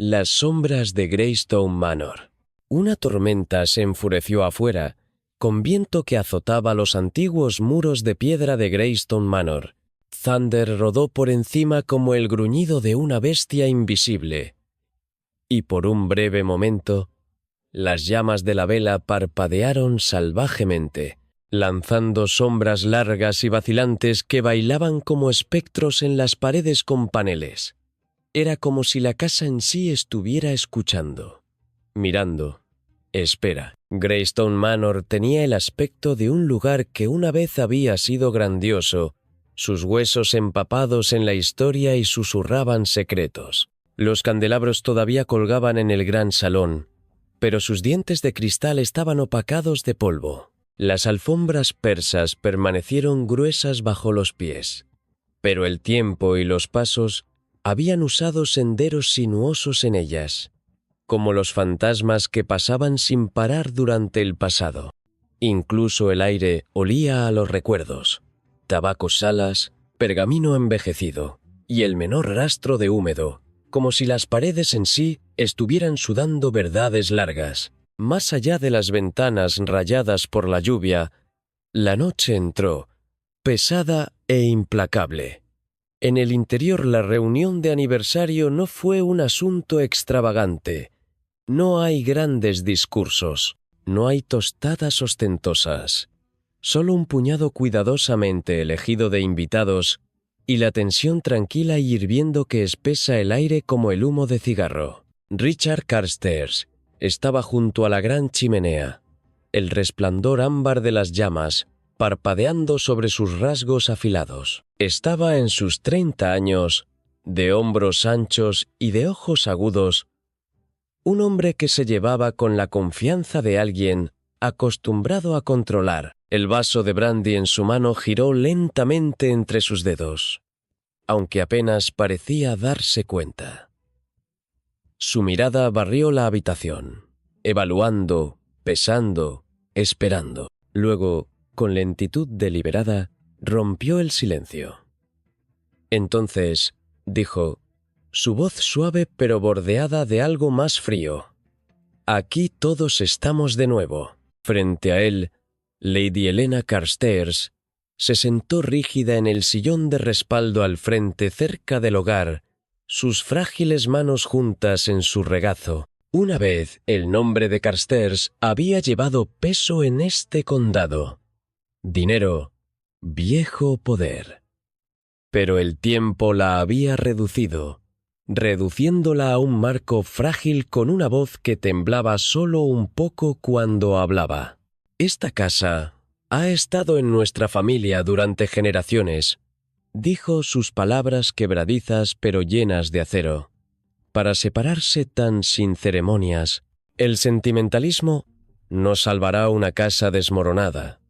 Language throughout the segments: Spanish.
Las sombras de Greystone Manor. Una tormenta se enfureció afuera, con viento que azotaba los antiguos muros de piedra de Greystone Manor. Thunder rodó por encima como el gruñido de una bestia invisible. Y por un breve momento, las llamas de la vela parpadearon salvajemente, lanzando sombras largas y vacilantes que bailaban como espectros en las paredes con paneles. Era como si la casa en sí estuviera escuchando, mirando. Espera. Greystone Manor tenía el aspecto de un lugar que una vez había sido grandioso, sus huesos empapados en la historia y susurraban secretos. Los candelabros todavía colgaban en el gran salón, pero sus dientes de cristal estaban opacados de polvo. Las alfombras persas permanecieron gruesas bajo los pies, pero el tiempo y los pasos habían usado senderos sinuosos en ellas, como los fantasmas que pasaban sin parar durante el pasado. Incluso el aire olía a los recuerdos, tabaco salas, pergamino envejecido y el menor rastro de húmedo, como si las paredes en sí estuvieran sudando verdades largas. Más allá de las ventanas rayadas por la lluvia, la noche entró, pesada e implacable. En el interior la reunión de aniversario no fue un asunto extravagante. No hay grandes discursos, no hay tostadas ostentosas. Solo un puñado cuidadosamente elegido de invitados y la tensión tranquila y hirviendo que espesa el aire como el humo de cigarro. Richard Carstairs estaba junto a la gran chimenea, el resplandor ámbar de las llamas parpadeando sobre sus rasgos afilados. Estaba en sus 30 años, de hombros anchos y de ojos agudos, un hombre que se llevaba con la confianza de alguien acostumbrado a controlar. El vaso de brandy en su mano giró lentamente entre sus dedos, aunque apenas parecía darse cuenta. Su mirada barrió la habitación, evaluando, pesando, esperando. Luego, con lentitud deliberada, rompió el silencio. Entonces, dijo, su voz suave pero bordeada de algo más frío: «Aquí todos estamos de nuevo». Frente a él, Lady Helena Carstairs se sentó rígida en el sillón de respaldo al frente cerca del hogar, sus frágiles manos juntas en su regazo. Una vez el nombre de Carstairs había llevado peso en este condado. Dinero, viejo poder. Pero el tiempo la había reducido, reduciéndola a un marco frágil con una voz que temblaba solo un poco cuando hablaba. «Esta casa ha estado en nuestra familia durante generaciones», dijo, sus palabras quebradizas pero llenas de acero. «Para separarse tan sin ceremonias, el sentimentalismo no salvará una casa desmoronada».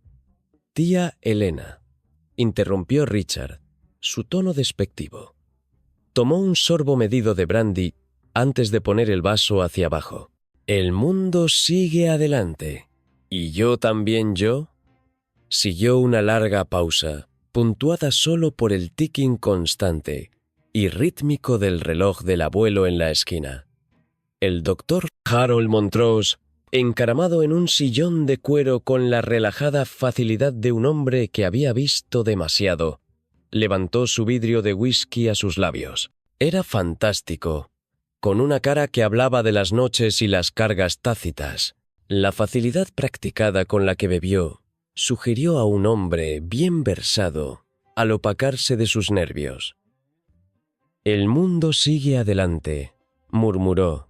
«Tía Helena», interrumpió Richard, su tono despectivo. Tomó un sorbo medido de brandy antes de poner el vaso hacia abajo. «El mundo sigue adelante. ¿Y yo también yo?». Siguió una larga pausa, puntuada solo por el ticking constante y rítmico del reloj del abuelo en la esquina. El doctor Harold Montrose, encaramado en un sillón de cuero con la relajada facilidad de un hombre que había visto demasiado, levantó su vidrio de whisky a sus labios. Era fantástico, con una cara que hablaba de las noches y las cargas tácitas. La facilidad practicada con la que bebió sugirió a un hombre bien versado al opacarse de sus nervios. «El mundo sigue adelante», murmuró,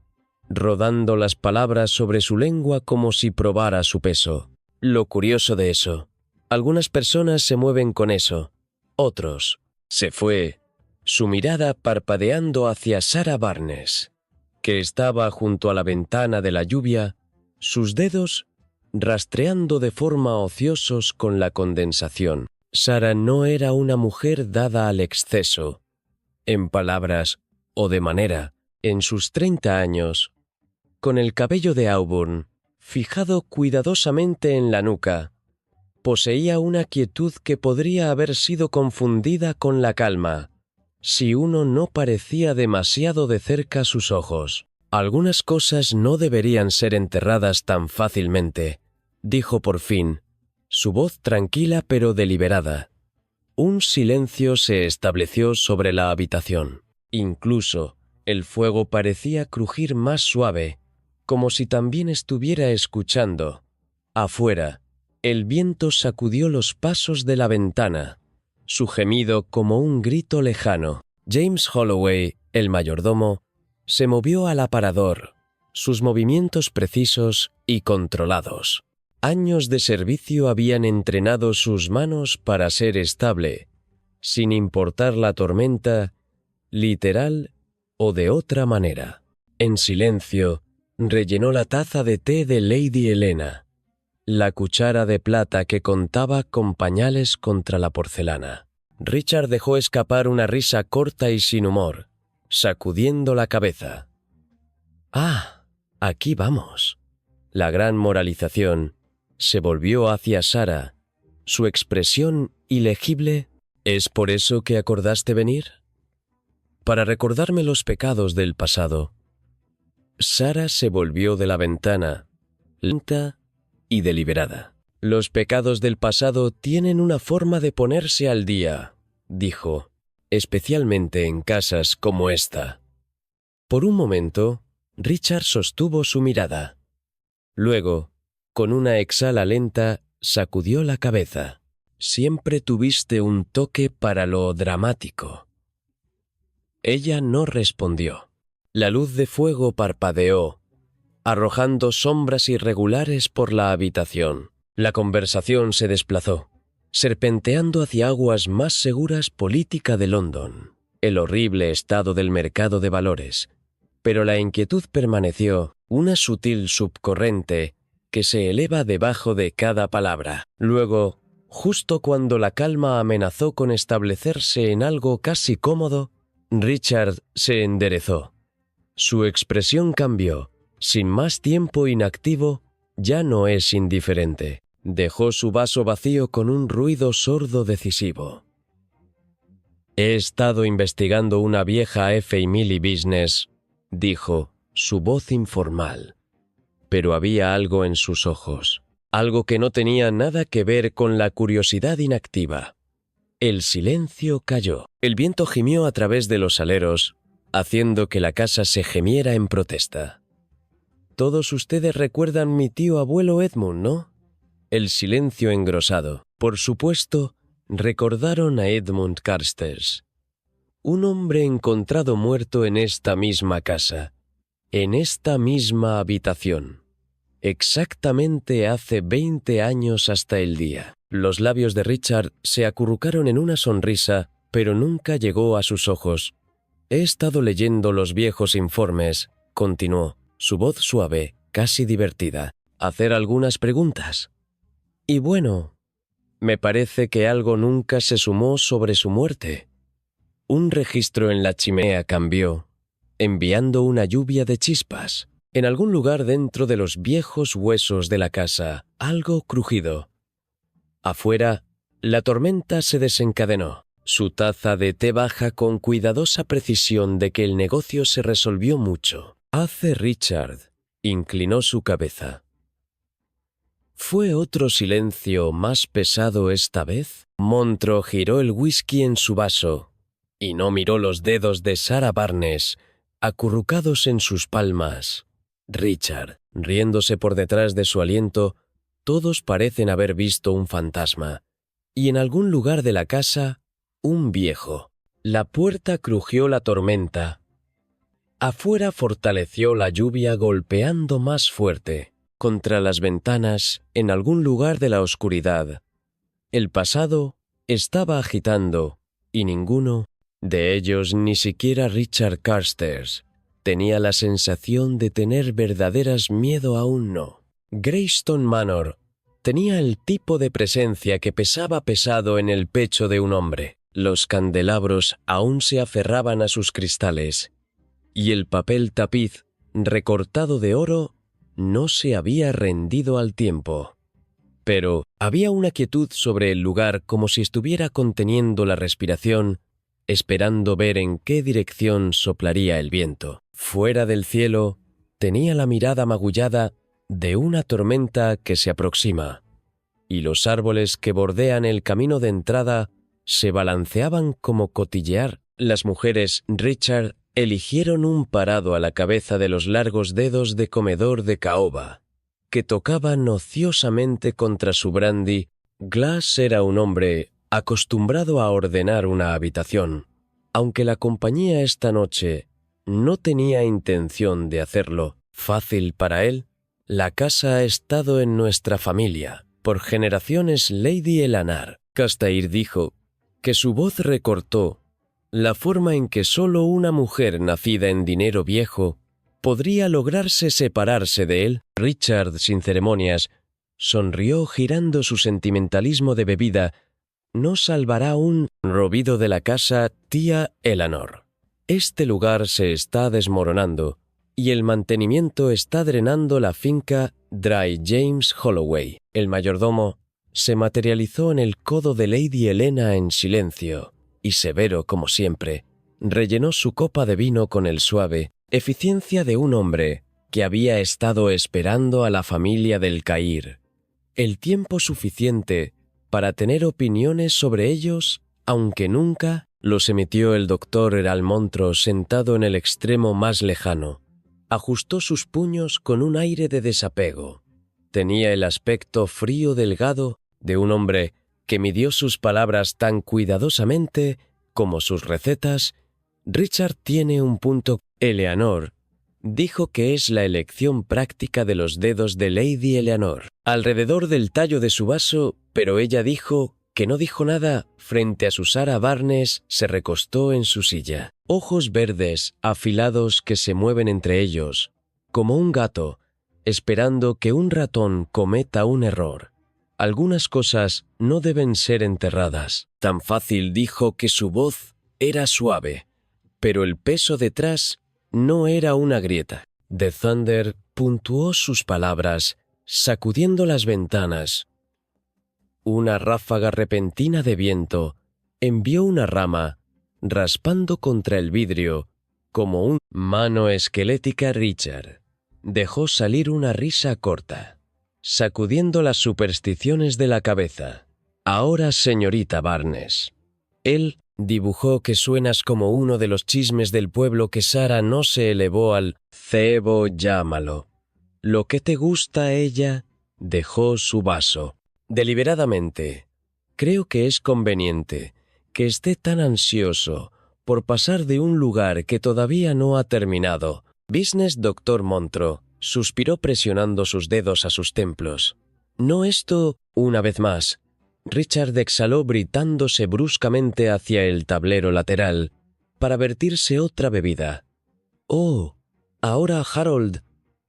rodando las palabras sobre su lengua como si probara su peso. Lo curioso de eso, algunas personas se mueven con eso, otros. Se fue, su mirada parpadeando hacia Sarah Barnes, que estaba junto a la ventana de la lluvia, sus dedos rastreando de forma ociosos con la condensación. Sarah no era una mujer dada al exceso, en palabras o de manera. En sus 30 años, con el cabello de auburn fijado cuidadosamente en la nuca, poseía una quietud que podría haber sido confundida con la calma, si uno no parecía demasiado de cerca sus ojos. Algunas cosas no deberían ser enterradas tan fácilmente, dijo por fin, su voz tranquila pero deliberada. Un silencio se estableció sobre la habitación. Incluso el fuego parecía crujir más suave, como si también estuviera escuchando. Afuera, el viento sacudió los pasos de la ventana, su gemido como un grito lejano. James Holloway, el mayordomo, se movió al aparador, sus movimientos precisos y controlados. Años de servicio habían entrenado sus manos para ser estable, sin importar la tormenta, literal o de otra manera. En silencio, rellenó la taza de té de Lady Helena, la cuchara de plata que contaba con pañales contra la porcelana. Richard dejó escapar una risa corta y sin humor, sacudiendo la cabeza. «Ah, aquí vamos». La gran moralización se volvió hacia Sara, su expresión ilegible. «¿Es por eso que acordaste venir?» «Para recordarme los pecados del pasado». Sara se volvió de la ventana, lenta y deliberada. «Los pecados del pasado tienen una forma de ponerse al día», dijo, «especialmente en casas como esta». Por un momento, Richard sostuvo su mirada. Luego, con una exhala lenta, sacudió la cabeza. «Siempre tuviste un toque para lo dramático». Ella no respondió. La luz de fuego parpadeó, arrojando sombras irregulares por la habitación. La conversación se desplazó, serpenteando hacia aguas más seguras política de London, el horrible estado del mercado de valores. Pero la inquietud permaneció, una sutil subcorriente que se eleva debajo de cada palabra. Luego, justo cuando la calma amenazó con establecerse en algo casi cómodo, Richard se enderezó. Su expresión cambió. Sin más tiempo inactivo, ya no es indiferente. Dejó su vaso vacío con un ruido sordo decisivo. «He estado investigando una vieja F&Millie business», dijo, su voz informal. Pero había algo en sus ojos, algo que no tenía nada que ver con la curiosidad inactiva. El silencio cayó. El viento gimió a través de los aleros, haciendo que la casa se gemiera en protesta. «Todos ustedes recuerdan mi tío abuelo Edmund, ¿no?» El silencio engrosado. Por supuesto, recordaron a Edmund Carstairs. Un hombre encontrado muerto en esta misma casa, en esta misma habitación. Exactamente hace 20 años hasta el día. Los labios de Richard se acurrucaron en una sonrisa, pero nunca llegó a sus ojos. «He estado leyendo los viejos informes», continuó, su voz suave, casi divertida. «Hacer algunas preguntas. Y bueno, me parece que algo nunca se sumó sobre su muerte». Un registro en la chimenea cambió, enviando una lluvia de chispas. En algún lugar dentro de los viejos huesos de la casa, algo crujido. Afuera, la tormenta se desencadenó. Su taza de té baja con cuidadosa precisión de que el negocio se resolvió mucho. Hace Richard inclinó su cabeza. ¿Fue otro silencio más pesado esta vez? Montreux giró el whisky en su vaso y no miró los dedos de Sarah Barnes acurrucados en sus palmas. Richard, riéndose por detrás de su aliento, todos parecen haber visto un fantasma, y en algún lugar de la casa, un viejo. La puerta crujió la tormenta. Afuera fortaleció la lluvia golpeando más fuerte. Contra las ventanas, en algún lugar de la oscuridad, el pasado estaba agitando, y ninguno de ellos, ni siquiera Richard Carstairs, tenía la sensación de tener verdaderas miedo aún no. Greystone Manor tenía el tipo de presencia que pesaba pesado en el pecho de un hombre. Los candelabros aún se aferraban a sus cristales, y el papel tapiz, recortado de oro, no se había rendido al tiempo. Pero había una quietud sobre el lugar como si estuviera conteniendo la respiración, esperando ver en qué dirección soplaría el viento. Fuera del cielo, tenía la mirada magullada de una tormenta que se aproxima, y los árboles que bordean el camino de entrada se balanceaban como cotillear. Las mujeres Richard eligieron un parado a la cabeza de los largos dedos de comedor de caoba, que tocaban ociosamente contra su brandy. Glass era un hombre acostumbrado a ordenar una habitación, aunque la compañía esta noche no tenía intención de hacerlo fácil para él. La casa ha estado en nuestra familia por generaciones, Lady Eleanor. Castair dijo que su voz recortó la forma en que solo una mujer nacida en dinero viejo podría lograrse separarse de él. Richard, sin ceremonias, sonrió girando su sentimentalismo de bebida. No salvará un robido de la casa, tía Eleanor. Este lugar se está desmoronando y el mantenimiento está drenando la finca Dry James Holloway. El mayordomo se materializó en el codo de Lady Helena en silencio y severo como siempre. Rellenó su copa de vino con el suave eficiencia de un hombre que había estado esperando a la familia del Cair el tiempo suficiente para tener opiniones sobre ellos, aunque nunca los emitió. El doctor Eralmontro, sentado en el extremo más lejano, ajustó sus puños con un aire de desapego. Tenía el aspecto frío delgado de un hombre que midió sus palabras tan cuidadosamente como sus recetas. Richard tiene un punto. Eleanor dijo que es la elección práctica de los dedos de Lady Eleanor alrededor del tallo de su vaso, pero ella dijo que no dijo nada. Frente a Susana Barnes se recostó en su silla. Ojos verdes, afilados que se mueven entre ellos, como un gato, esperando que un ratón cometa un error. Algunas cosas no deben ser enterradas. Tan fácil dijo que su voz era suave, pero el peso detrás no era una grieta. The Thunder puntuó sus palabras, sacudiendo las ventanas. Una ráfaga repentina de viento envió una rama, raspando contra el vidrio, como una mano esquelética. Richard dejó salir una risa corta, sacudiendo las supersticiones de la cabeza. Ahora, señorita Barnes. Él dibujó que suenas como uno de los chismes del pueblo que Sara no se elevó al cebo. Llámalo lo que te gusta. Ella dejó su vaso. Deliberadamente, creo que es conveniente que esté tan ansioso por pasar de un lugar que todavía no ha terminado. Business. Doctor Montro suspiró presionando sus dedos a sus templos. No esto, una vez más. Richard exhaló gritándose bruscamente hacia el tablero lateral para vertirse otra bebida. Oh, ahora Harold,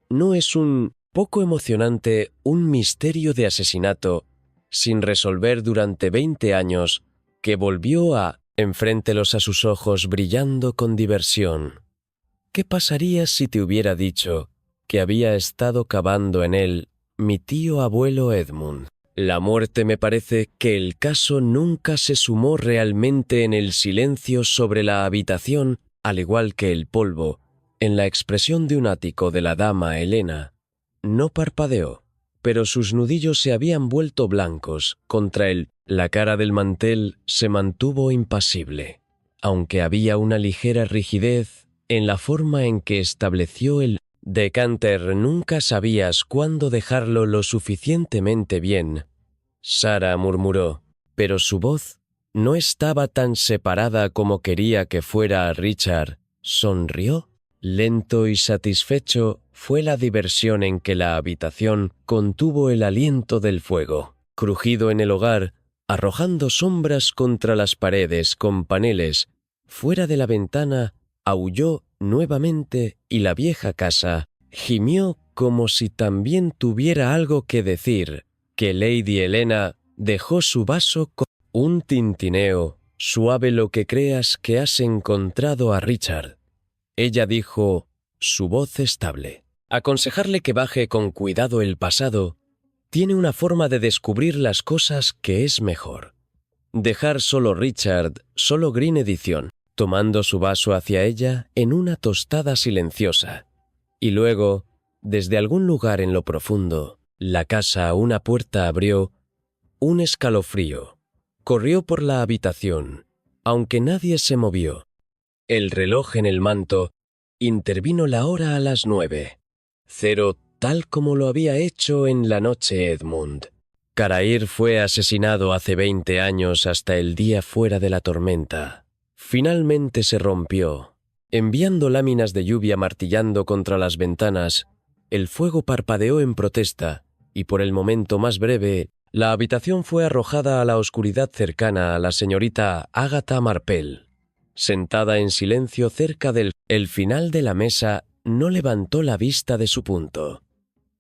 ¿no es un poco emocionante un misterio de asesinato sin resolver durante 20 años que volvió a enfréntelos a sus ojos brillando con diversión? ¿Qué pasaría si te hubiera dicho que había estado cavando en él mi tío abuelo Edmund? La muerte. Me parece que el caso nunca se sumó realmente en el silencio sobre la habitación, al igual que el polvo. En la expresión de un ático de la dama Helena, no parpadeó, pero sus nudillos se habían vuelto blancos contra él. La cara del mantel se mantuvo impasible, aunque había una ligera rigidez en la forma en que estableció el decanter. Nunca sabías cuándo dejarlo lo suficientemente bien, Sara murmuró, pero su voz no estaba tan separada como quería que fuera. Richard sonrió. Lento y satisfecho fue la diversión en que la habitación contuvo el aliento del fuego, crujido en el hogar, arrojando sombras contra las paredes con paneles. Fuera de la ventana aulló nuevamente y la vieja casa gimió como si también tuviera algo que decir. Que Lady Helena dejó su vaso con un tintineo suave. Lo que creas que has encontrado a Richard, ella dijo, su voz estable. Aconsejarle que baje con cuidado. El pasado tiene una forma de descubrir las cosas que es mejor. Dejar solo Richard, solo Green edición, tomando su vaso hacia ella en una tostada silenciosa. Y luego, desde algún lugar en lo profundo, la casa, una puerta abrió, un escalofrío. Corrió por la habitación, aunque nadie se movió. El reloj en el manto intervino la hora a las 9:00, tal como lo había hecho en la noche Edmund. Carair fue asesinado hace 20 años hasta el día fuera de la tormenta. Finalmente se rompió. Enviando láminas de lluvia martillando contra las ventanas, el fuego parpadeó en protesta, y por el momento más breve, la habitación fue arrojada a la oscuridad cercana a la señorita Agatha Marpell. Sentada en silencio cerca del final de la mesa, no levantó la vista de su punto.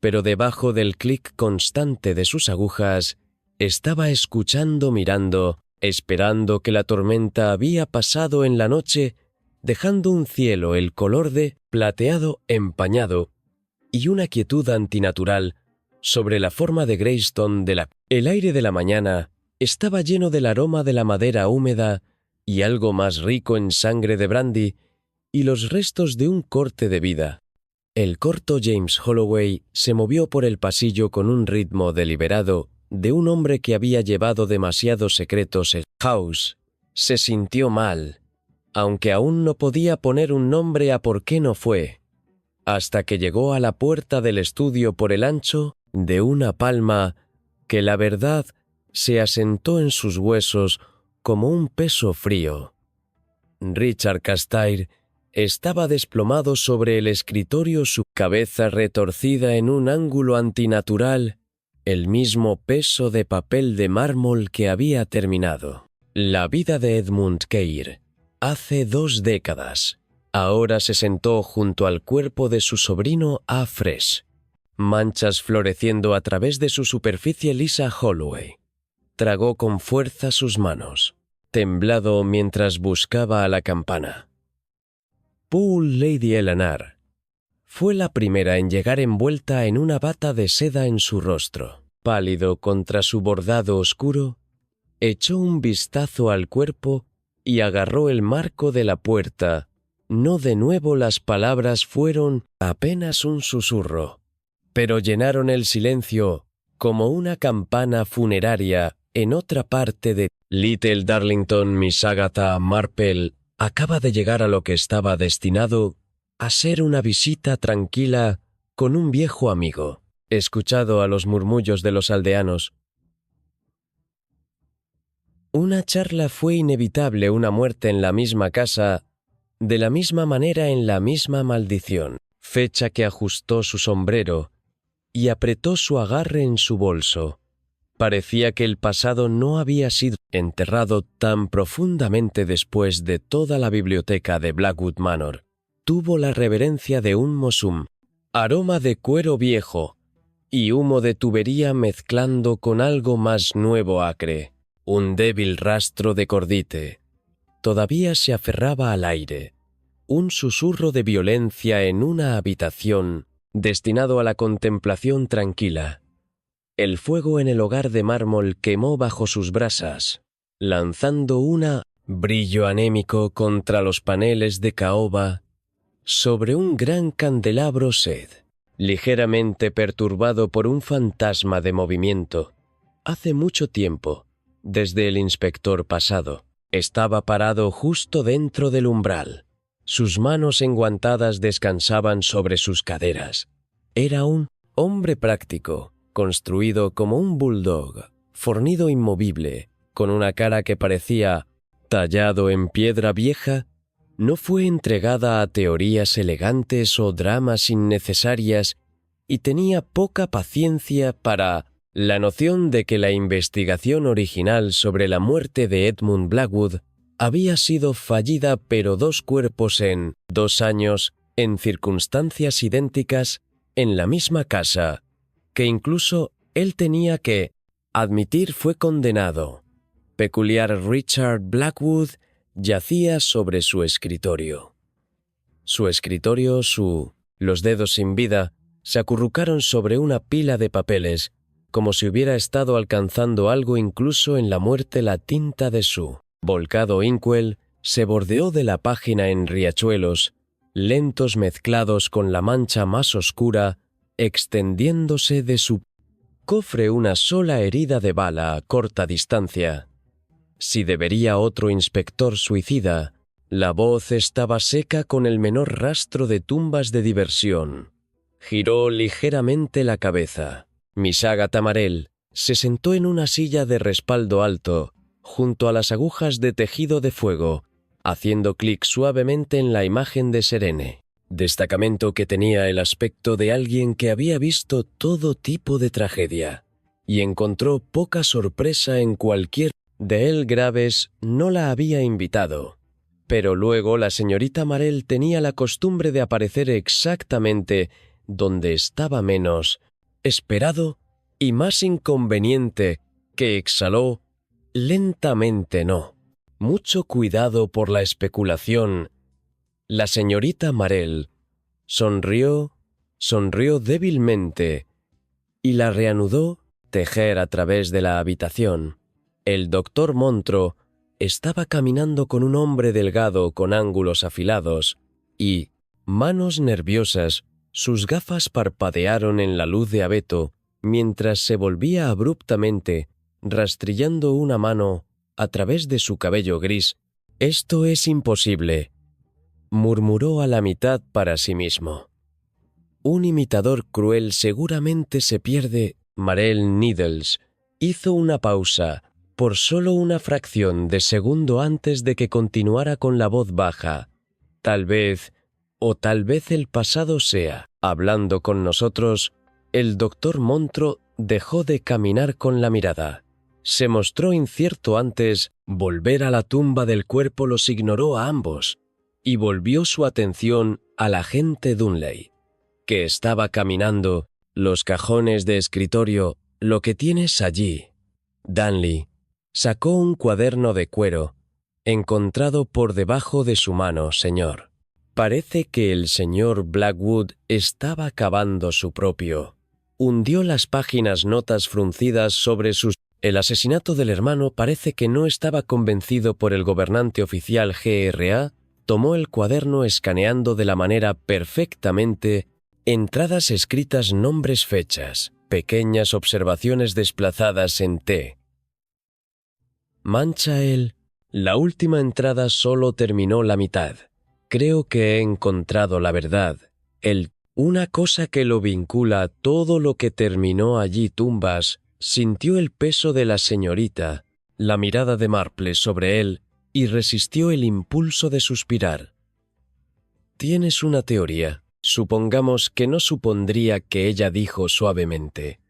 Pero debajo del clic constante de sus agujas, estaba escuchando, mirando, esperando que la tormenta había pasado en la noche, dejando un cielo el color de plateado empañado y una quietud antinatural sobre la forma de Greystone de la... El aire de la mañana estaba lleno del aroma de la madera húmeda y algo más rico en sangre de brandy y los restos de un corte de vida. El corto James Holloway se movió por el pasillo con un ritmo deliberado de un hombre que había llevado demasiados secretos en House. Se sintió mal, aunque aún no podía poner un nombre a por qué no fue, hasta que llegó a la puerta del estudio por el ancho de una palma que la verdad se asentó en sus huesos como un peso frío. Richard Castair estaba desplomado sobre el escritorio, su cabeza retorcida en un ángulo antinatural, el mismo peso de papel de mármol que había terminado. La vida de Edmund Keir, hace 2 décadas, ahora se sentó junto al cuerpo de su sobrino A. Fresh, manchas floreciendo a través de su superficie lisa. Holloway tragó con fuerza sus manos, temblado mientras buscaba a la campana. Poole Lady Eleanor fue la primera en llegar envuelta en una bata de seda en su rostro. Pálido contra su bordado oscuro, echó un vistazo al cuerpo y agarró el marco de la puerta. No de nuevo las palabras fueron apenas un susurro, pero llenaron el silencio como una campana funeraria en otra parte de Little Darlington. Miss Agatha Marpell acaba de llegar a lo que estaba destinado a ser una visita tranquila con un viejo amigo. Escuchado a los murmullos de los aldeanos. Una charla fue inevitable, una muerte en la misma casa, de la misma manera en la misma maldición. Fecha que ajustó su sombrero y apretó su agarre en su bolso. Parecía que el pasado no había sido enterrado tan profundamente después de toda la biblioteca de Blackwood Manor. Tuvo la reverencia de un mosum, aroma de cuero viejo y humo de tubería mezclando con algo más nuevo acre. Un débil rastro de cordite. Todavía se aferraba al aire. Un susurro de violencia en una habitación destinado a la contemplación tranquila. El fuego en el hogar de mármol quemó bajo sus brasas, lanzando un brillo anémico contra los paneles de caoba sobre un gran candelabro sed, ligeramente perturbado por un fantasma de movimiento. Hace mucho tiempo, desde el inspector pasado, estaba parado justo dentro del umbral. Sus manos enguantadas descansaban sobre sus caderas. Era un hombre práctico, construido como un bulldog, fornido inmovible, con una cara que parecía tallado en piedra vieja. No fue entregada a teorías elegantes o dramas innecesarias y tenía poca paciencia para la noción de que la investigación original sobre la muerte de Edmund Blackwood había sido fallida, pero 2 cuerpos en 2 años, en circunstancias idénticas, en la misma casa, que incluso él tenía que admitir fue condenado. Peculiar Richard Blackwood yacía sobre su escritorio. Los dedos sin vida se acurrucaron sobre una pila de papeles, como si hubiera estado alcanzando algo. Incluso en la muerte la tinta de su volcado inkwell se bordeó de la página en riachuelos, lentos mezclados con la mancha más oscura, extendiéndose de su cofre una sola herida de bala a corta distancia. Si debería otro inspector suicida, la voz estaba seca con el menor rastro de tumbas de diversión. Giró ligeramente la cabeza. Miss Agatha Marell se sentó en una silla de respaldo alto, junto a las agujas de tejido de fuego, haciendo clic suavemente en la imagen de Serene, destacamento que tenía el aspecto de alguien que había visto todo tipo de tragedia, y encontró poca sorpresa en cualquier de él. Graves no la había invitado, pero luego la señorita Marell tenía la costumbre de aparecer exactamente donde estaba menos esperado y más inconveniente, que exhaló lentamente. No. Mucho cuidado por la especulación. La señorita Marell sonrió débilmente y la reanudó tejer a través de la habitación. El doctor Monro estaba caminando con un hombre delgado con ángulos afilados y manos nerviosas. Sus gafas parpadearon en la luz de abeto mientras se volvía abruptamente, rastrillando una mano a través de su cabello gris. «Esto es imposible», murmuró a la mitad para sí mismo. «Un imitador cruel seguramente se pierde». Marell Needles hizo una pausa, por solo una fracción de segundo antes de que continuara con la voz baja. «Tal vez el pasado sea hablando con nosotros». El doctor Monro dejó de caminar con la mirada. Se mostró incierto antes. Volver a la tumba del cuerpo los ignoró a ambos, y volvió su atención al agente Dunley, que estaba caminando. «Los cajones de escritorio, lo que tienes allí». Dunley sacó un cuaderno de cuero, encontrado por debajo de su mano. «Señor, parece que el señor Blackwood estaba cavando su propio». Hundió las páginas notas fruncidas sobre sus... El asesinato del hermano parece que no estaba convencido por el gobernante oficial GRA. Tomó el cuaderno escaneando de la manera perfectamente entradas escritas, nombres, fechas, pequeñas observaciones desplazadas en T. Mancha él. La última entrada solo terminó la mitad. «Creo que he encontrado la verdad. Una cosa que lo vincula a todo lo que terminó allí». Tumbas sintió el peso de la señorita, la mirada de Marple sobre él, y resistió el impulso de suspirar. «Tienes una teoría». Supongamos que no supondría que ella dijo suavemente,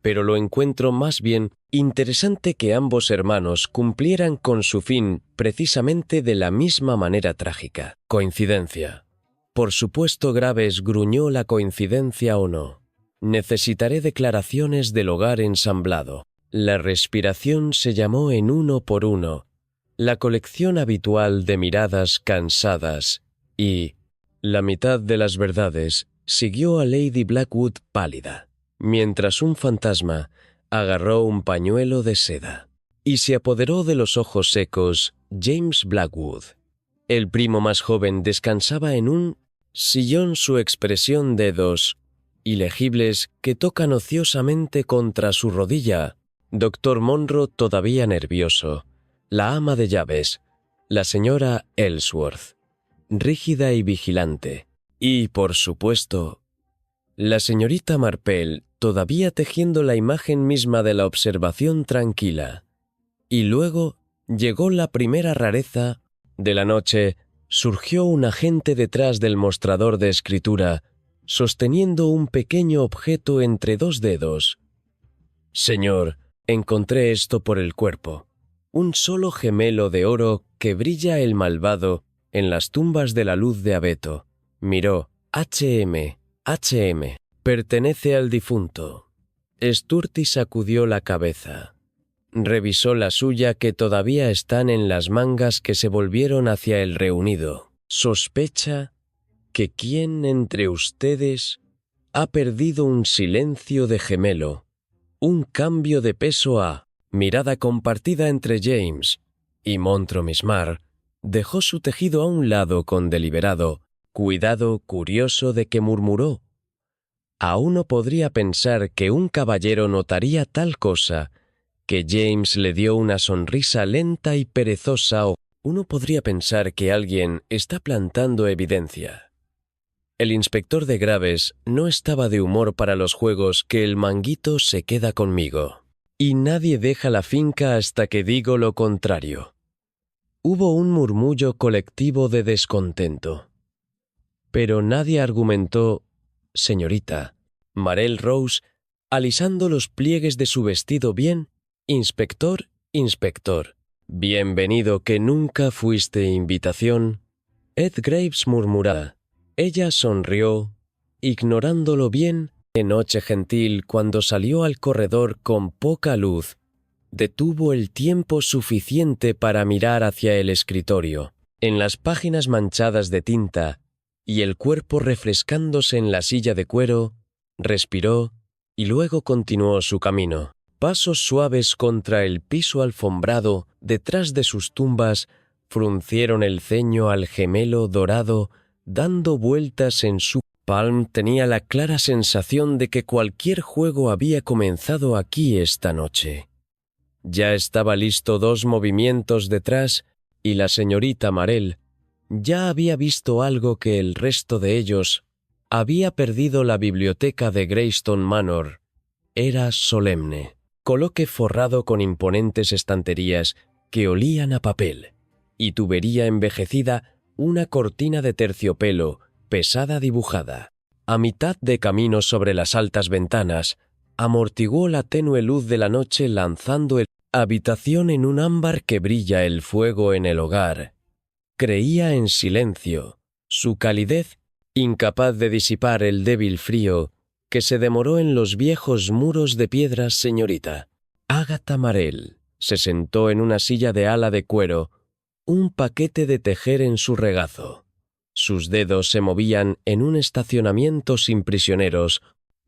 pero lo encuentro más bien interesante que ambos hermanos cumplieran con su fin precisamente de la misma manera trágica. «¿Coincidencia?» «Por supuesto». Graves gruñó. «La coincidencia o no. Necesitaré declaraciones del hogar ensamblado». La respiración se llamó en uno por uno, la colección habitual de miradas cansadas, y la mitad de las verdades siguió a Lady Blackwood pálida, mientras un fantasma agarró un pañuelo de seda y se apoderó de los ojos secos. James Blackwood, el primo más joven, descansaba en un sillón, su expresión, dedos ilegibles que tocan ociosamente contra su rodilla. Doctor Monro, todavía nervioso. La ama de llaves, la señora Ellsworth, rígida y vigilante. Y, por supuesto, la señorita Marple, todavía tejiendo la imagen misma de la observación tranquila. Y luego llegó la primera rareza de la noche. Surgió un agente detrás del mostrador de escritura, sosteniendo un pequeño objeto entre dos dedos. «Señor, encontré esto por el cuerpo. Un solo gemelo de oro que brilla el malvado en las tumbas de la luz de abeto». Miró. «H.M. Pertenece al difunto». Sturdy sacudió la cabeza. Revisó la suya, que todavía están en las mangas que se volvieron hacia el reunido. «¿Sospecha que quién entre ustedes ha perdido un silencio de gemelo, un cambio de peso a...?» Mirada compartida entre James y Monro. Mismar dejó su tejido a un lado con deliberado Cuidado curioso de que murmuró. Aún no podría pensar que un caballero notaría tal cosa, que James le dio una sonrisa lenta y perezosa o uno podría pensar que alguien está plantando evidencia. El inspector de Graves no estaba de humor para los juegos que el manguito se queda conmigo. Y nadie deja la finca hasta que digo lo contrario. Hubo un murmullo colectivo de descontento. Pero nadie argumentó, señorita. Marell Rose, alisando los pliegues de su vestido bien, inspector, inspector. Bienvenido que nunca fuiste invitación. Ed Graves murmuraba. Ella sonrió, ignorándolo bien, de noche gentil cuando salió al corredor con poca luz. Detuvo el tiempo suficiente para mirar hacia el escritorio. En las páginas manchadas de tinta, y el cuerpo refrescándose en la silla de cuero, respiró y luego continuó su camino. Pasos suaves contra el piso alfombrado detrás de sus tumbas fruncieron el ceño al gemelo dorado, dando vueltas en su palm. Tenía la clara sensación de que cualquier juego había comenzado aquí esta noche. Ya estaba listo 2 movimientos detrás y la señorita Marell ya había visto algo que el resto de ellos había perdido. La biblioteca de Greystone Manor era solemne, coloque forrado con imponentes estanterías que olían a papel, y tubería envejecida, una cortina de terciopelo pesada dibujada. A mitad de camino sobre las altas ventanas, amortiguó la tenue luz de la noche lanzando el habitación en un ámbar que brilla el fuego en el hogar. Creía en silencio, su calidez incapaz de disipar el débil frío que se demoró en los viejos muros de piedra. Señorita Agatha Marell se sentó en una silla de ala de cuero, un paquete de tejer en su regazo. Sus dedos se movían en un estacionamiento sin prisioneros,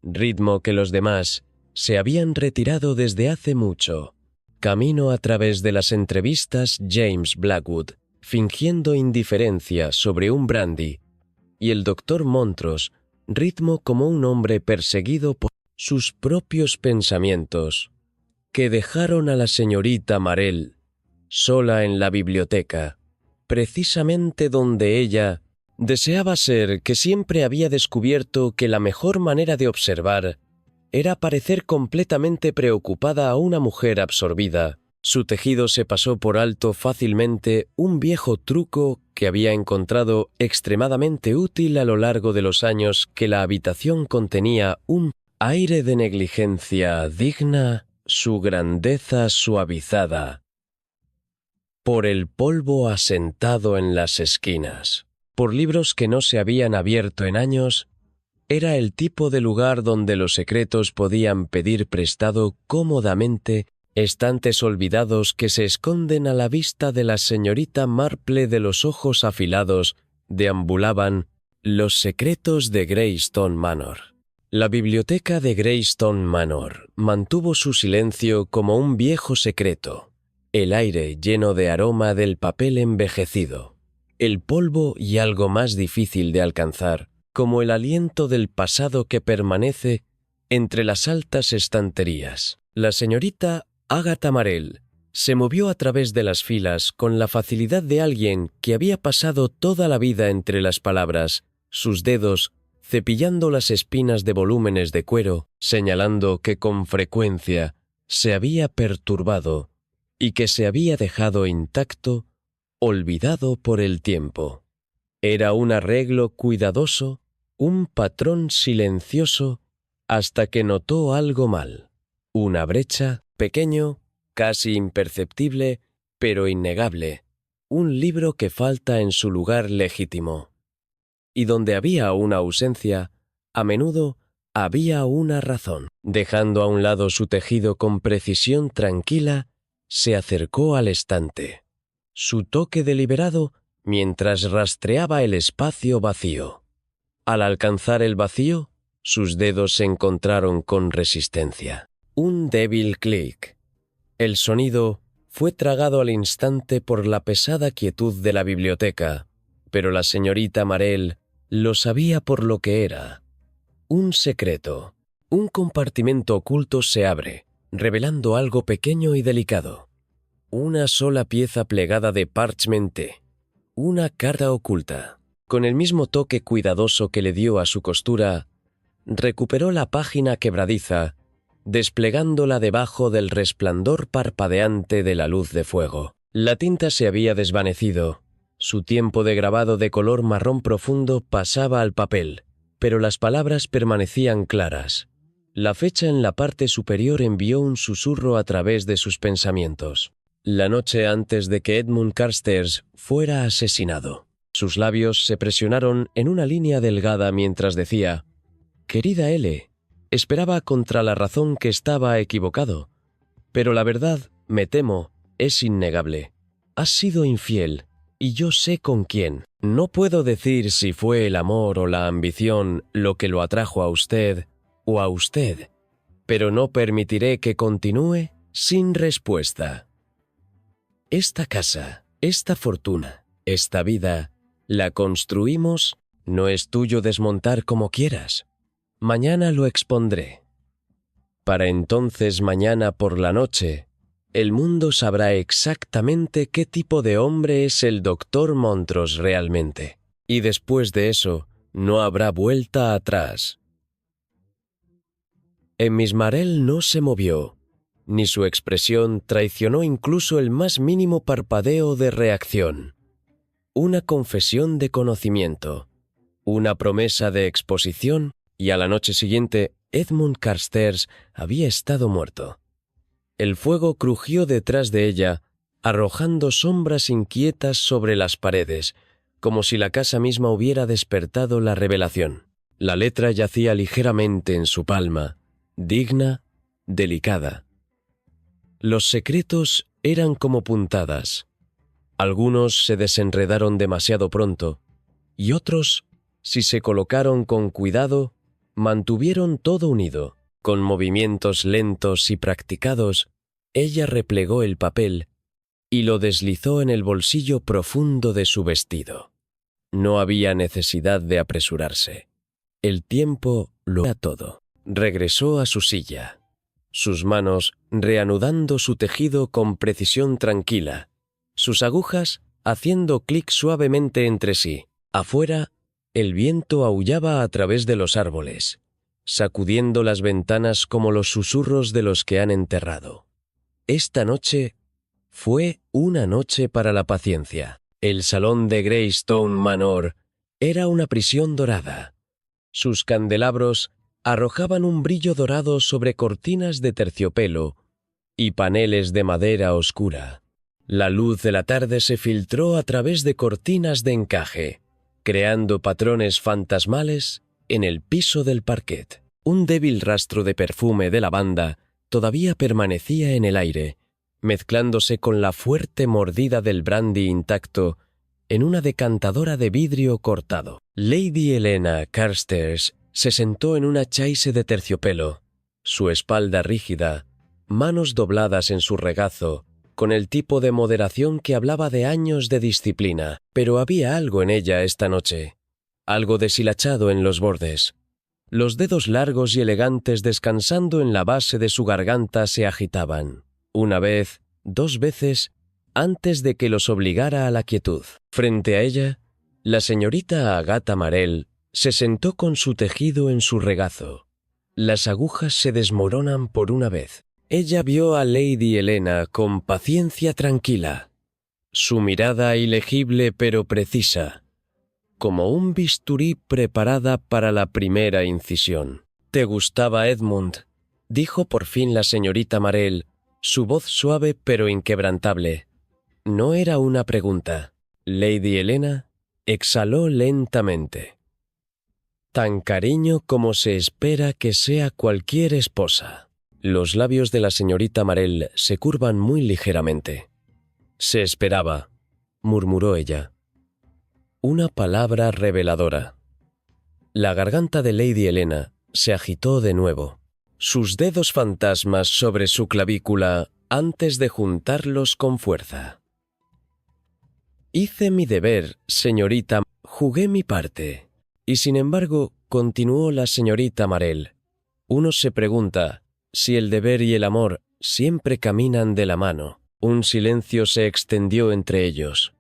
ritmo que los demás se habían retirado desde hace mucho. Camino a través de las entrevistas James Blackwood, fingiendo indiferencia sobre un brandy, y el doctor Montrose, ritmo como un hombre perseguido por sus propios pensamientos, que dejaron a la señorita Marell sola en la biblioteca, precisamente donde ella deseaba ser, que siempre había descubierto que la mejor manera de observar era parecer completamente preocupada a una mujer absorbida. Su tejido se pasó por alto fácilmente un viejo truco que había encontrado extremadamente útil a lo largo de los años, que la habitación contenía un aire de negligencia digna, su grandeza suavizada por el polvo asentado en las esquinas, por libros que no se habían abierto en años. Era el tipo de lugar donde los secretos podían pedir prestado cómodamente, estantes olvidados que se esconden a la vista de la señorita Marple. De los ojos afilados deambulaban los secretos de Greystone Manor. La biblioteca de Greystone Manor mantuvo su silencio como un viejo secreto, el aire lleno de aroma del papel envejecido, el polvo y algo más difícil de alcanzar, como el aliento del pasado que permanece entre las altas estanterías. La señorita Agatha Marell se movió a través de las filas con la facilidad de alguien que había pasado toda la vida entre las palabras, sus dedos cepillando las espinas de volúmenes de cuero, señalando que con frecuencia se había perturbado y que se había dejado intacto, olvidado por el tiempo. Era un arreglo cuidadoso, un patrón silencioso, hasta que notó algo mal. Una brecha, pequeño, casi imperceptible, pero innegable. Un libro que falta en su lugar legítimo. Y donde había una ausencia, a menudo había una razón. Dejando a un lado su tejido con precisión tranquila, se acercó al estante. Su toque deliberado mientras rastreaba el espacio vacío. Al alcanzar el vacío, sus dedos se encontraron con resistencia. Un débil clic. El sonido fue tragado al instante por la pesada quietud de la biblioteca, pero la señorita Marell Lo sabía por lo que era. Un secreto. Un compartimento oculto se abre, revelando algo pequeño y delicado. Una sola pieza plegada de parchmente. Una carta oculta. Con el mismo toque cuidadoso que le dio a su costura, recuperó la página quebradiza, desplegándola debajo del resplandor parpadeante de la luz de fuego. La tinta se había desvanecido. Su tiempo de grabado de color marrón profundo pasaba al papel, pero las palabras permanecían claras. La fecha en la parte superior envió un susurro a través de sus pensamientos. La noche antes de que Edmund Carstairs fuera asesinado. Sus labios se presionaron en una línea delgada mientras decía: «Querida L, esperaba contra la razón que estaba equivocado. Pero la verdad, me temo, es innegable. Has sido infiel, y yo sé con quién. No puedo decir si fue el amor o la ambición lo que lo atrajo a usted o a usted, pero no permitiré que continúe sin respuesta. Esta casa, esta fortuna, esta vida, la construimos, no es tuyo desmontar como quieras. Mañana lo expondré. Para entonces, mañana por la noche, el mundo sabrá exactamente qué tipo de hombre es el doctor Montrose realmente. Y después de eso, no habrá vuelta atrás». Marell no se movió, ni su expresión traicionó incluso el más mínimo parpadeo de reacción. Una confesión de conocimiento, una promesa de exposición, y a la noche siguiente Edmund Carstairs había estado muerto. El fuego crujió detrás de ella, arrojando sombras inquietas sobre las paredes, como si la casa misma hubiera despertado la revelación. La letra yacía ligeramente en su palma, digna, delicada. Los secretos eran como puntadas. Algunos se desenredaron demasiado pronto, y otros, si se colocaron con cuidado, mantuvieron todo unido. Con movimientos lentos y practicados, ella replegó el papel y lo deslizó en el bolsillo profundo de su vestido. No había necesidad de apresurarse. El tiempo lo era todo. Regresó a su silla, sus manos reanudando su tejido con precisión tranquila, sus agujas haciendo clic suavemente entre sí. Afuera, el viento aullaba a través de los árboles, sacudiendo las ventanas como los susurros de los que han enterrado. Esta noche fue una noche para la paciencia. El salón de Greystone Manor era una prisión dorada. Sus candelabros arrojaban un brillo dorado sobre cortinas de terciopelo y paneles de madera oscura. La luz de la tarde se filtró a través de cortinas de encaje, creando patrones fantasmales en el piso del parquet. Un débil rastro de perfume de lavanda todavía permanecía en el aire, mezclándose con la fuerte mordida del brandy intacto en una decantadora de vidrio cortado. Lady Helena Carstairs se sentó en una chaise de terciopelo, su espalda rígida, manos dobladas en su regazo, con el tipo de moderación que hablaba de años de disciplina. Pero había algo en ella esta noche, algo deshilachado en los bordes. Los dedos largos y elegantes descansando en la base de su garganta se agitaban, una vez, dos veces, antes de que los obligara a la quietud. Frente a ella, la señorita Agatha Marell se sentó con su tejido en su regazo. Las agujas se desmoronan por una vez. Ella vio a Lady Helena con paciencia tranquila, su mirada ilegible pero precisa, como un bisturí preparada para la primera incisión. «¿Te gustaba Edmund?», dijo por fin la señorita Marell, su voz suave pero inquebrantable. No era una pregunta. Lady Helena exhaló lentamente. «Tan cariño como se espera que sea cualquier esposa». Los labios de la señorita Marell se curvan muy ligeramente. «Se esperaba», murmuró ella. Una palabra reveladora. La garganta de Lady Helena se agitó de nuevo. Sus dedos fantasmas sobre su clavícula antes de juntarlos con fuerza. «Hice mi deber, señorita. Jugué mi parte. Y sin embargo, continuó la señorita Marell, uno se pregunta si el deber y el amor siempre caminan de la mano. Un silencio se extendió entre ellos,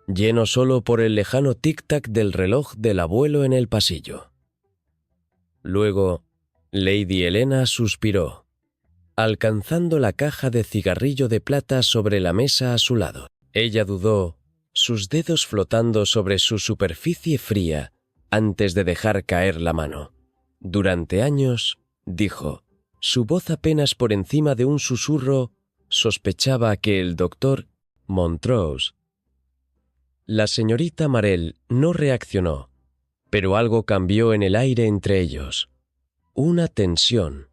lleno solo por el lejano tic-tac del reloj del abuelo en el pasillo. Luego, Lady Helena suspiró, alcanzando la caja de cigarrillo de plata sobre la mesa a su lado. Ella dudó, sus dedos flotando sobre su superficie fría, antes de dejar caer la mano. Durante años, dijo, su voz apenas por encima de un susurro, sospechaba que el doctor Montrose. La señorita Marell no reaccionó, pero algo cambió en el aire entre ellos. Una tensión.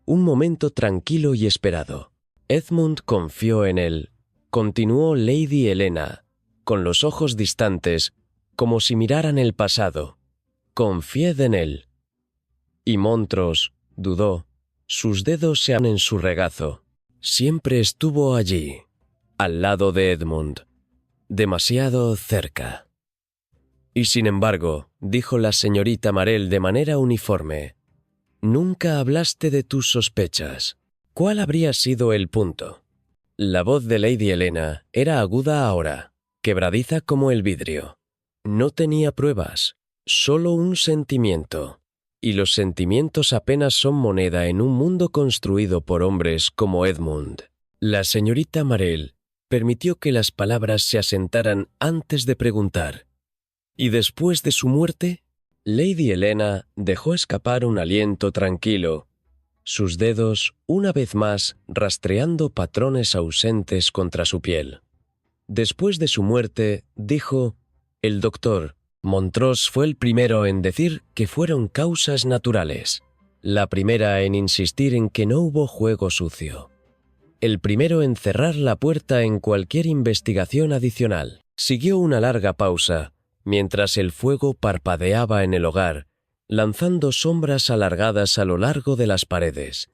Un momento tranquilo y esperado. Edmund confió en él. Continuó Lady Helena, con los ojos distantes, como si miraran el pasado. Confied en él. Y Montrose dudó. Sus dedos se han en su regazo. Siempre estuvo allí, al lado de Edmund, demasiado cerca. Y sin embargo, dijo la señorita Marell de manera uniforme, nunca hablaste de tus sospechas. ¿Cuál habría sido el punto? La voz de Lady Helena era aguda ahora, quebradiza como el vidrio. No tenía pruebas, solo un sentimiento. Y los sentimientos apenas son moneda en un mundo construido por hombres como Edmund. La señorita Marell permitió que las palabras se asentaran antes de preguntar. ¿Y después de su muerte? Lady Helena dejó escapar un aliento tranquilo, sus dedos, una vez más, rastreando patrones ausentes contra su piel. Después de su muerte, dijo, el doctor Montrose fue el primero en decir que fueron causas naturales, la primera en insistir en que no hubo juego sucio, el primero en cerrar la puerta en cualquier investigación adicional. Siguió una larga pausa, mientras el fuego parpadeaba en el hogar, lanzando sombras alargadas a lo largo de las paredes,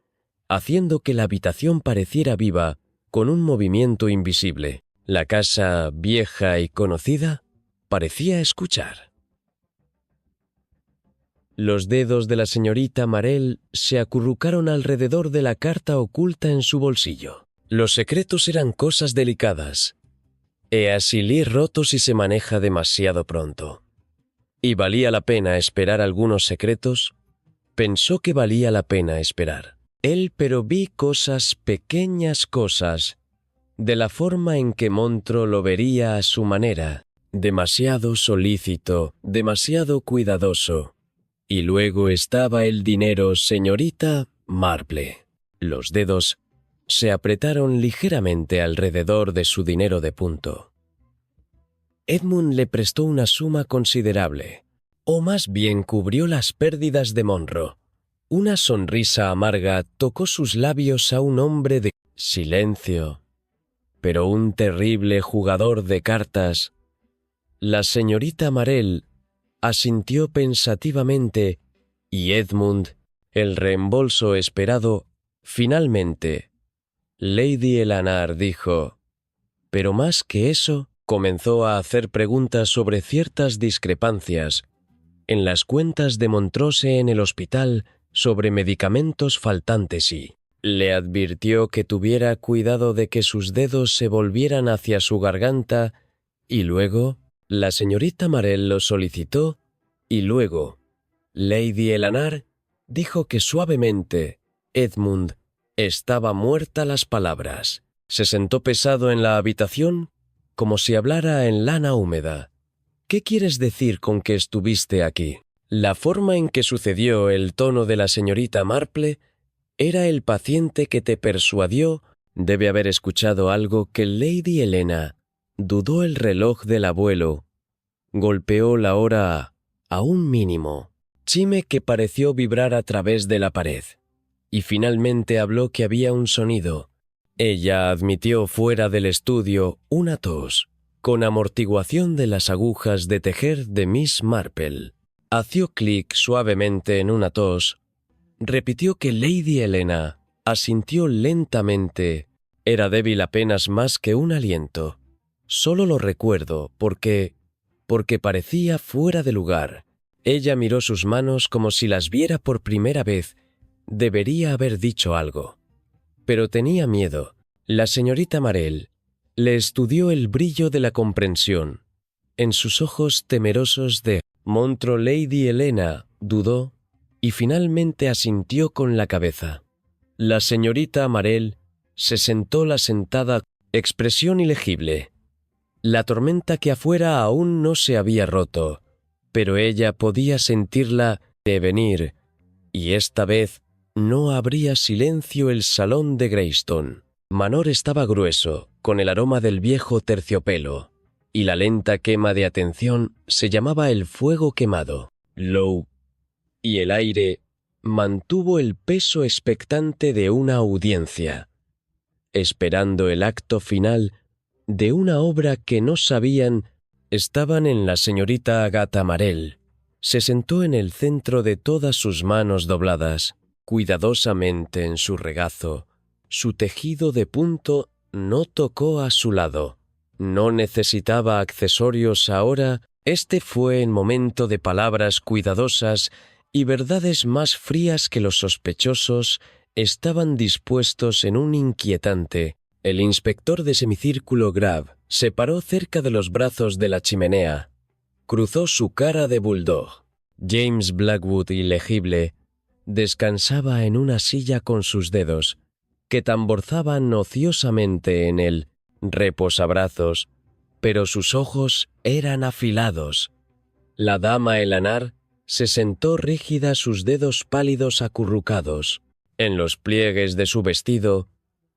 haciendo que la habitación pareciera viva con un movimiento invisible. La casa, vieja y conocida, parecía escuchar. Los dedos de la señorita Marell se acurrucaron alrededor de la carta oculta en su bolsillo. Los secretos eran cosas delicadas. He así roto si se maneja demasiado pronto. ¿Y valía la pena esperar algunos secretos? Pensó que valía la pena esperar. Pero vi cosas, pequeñas cosas, de la forma en que Montrose lo vería a su manera, demasiado solícito, demasiado cuidadoso. Y luego estaba el dinero, señorita Marple. Los dedos se apretaron ligeramente alrededor de su dinero de punto. Edmund le prestó una suma considerable, o más bien cubrió las pérdidas de Monroe. Una sonrisa amarga tocó sus labios a un hombre de silencio, pero un terrible jugador de cartas. La señorita Marell asintió pensativamente y Edmund, el reembolso esperado, finalmente. Lady Helena dijo, pero más que eso, comenzó a hacer preguntas sobre ciertas discrepancias en las cuentas de Montrose en el hospital sobre medicamentos faltantes y le advirtió que tuviera cuidado de que sus dedos se volvieran hacia su garganta y luego la señorita Marell lo solicitó y luego Lady Helena dijo que suavemente Edmund estaba muerta las palabras. Se sentó pesado en la habitación como si hablara en lana húmeda. ¿Qué quieres decir con que estuviste aquí? La forma en que sucedió el tono de la señorita Marple era el paciente que te persuadió. Debe haber escuchado algo que Lady Helena dudó. El reloj del abuelo golpeó la hora a un mínimo chime que pareció vibrar a través de la pared. Y finalmente habló que había un sonido. Ella admitió fuera del estudio una tos, con amortiguación de las agujas de tejer de Miss Marple. Hació clic suavemente en una tos. Repitió que Lady Helena asintió lentamente. Era débil apenas más que un aliento. Solo lo recuerdo porque parecía fuera de lugar. Ella miró sus manos como si las viera por primera vez. Debería haber dicho algo. Pero tenía miedo. La señorita Marell le estudió el brillo de la comprensión. En sus ojos temerosos de Montró Lady Helena dudó y finalmente asintió con la cabeza. La señorita Marell se sentó la sentada, expresión ilegible. La tormenta que afuera aún no se había roto, pero ella podía sentirla venir, y esta vez no habría silencio el salón de Greyston. Manor estaba grueso, con el aroma del viejo terciopelo, y la lenta quema de atención se llamaba el fuego quemado. Low, y el aire mantuvo el peso expectante de una audiencia, esperando el acto final de una obra que no sabían. Estaban en la señorita Agatha Marell. Se sentó en el centro de todas sus manos dobladas, cuidadosamente en su regazo. Su tejido de punto no tocó a su lado. No necesitaba accesorios ahora. Este fue el momento de palabras cuidadosas y verdades más frías que los sospechosos estaban dispuestos en un inquietante. El inspector de semicírculo Grab se paró cerca de los brazos de la chimenea. Cruzó su cara de bulldog. James Blackwood, ilegible, descansaba en una silla con sus dedos, que tamborzaban ociosamente en el reposabrazos, pero sus ojos eran afilados. La dama Elanar se sentó rígida, sus dedos pálidos acurrucados. En los pliegues de su vestido,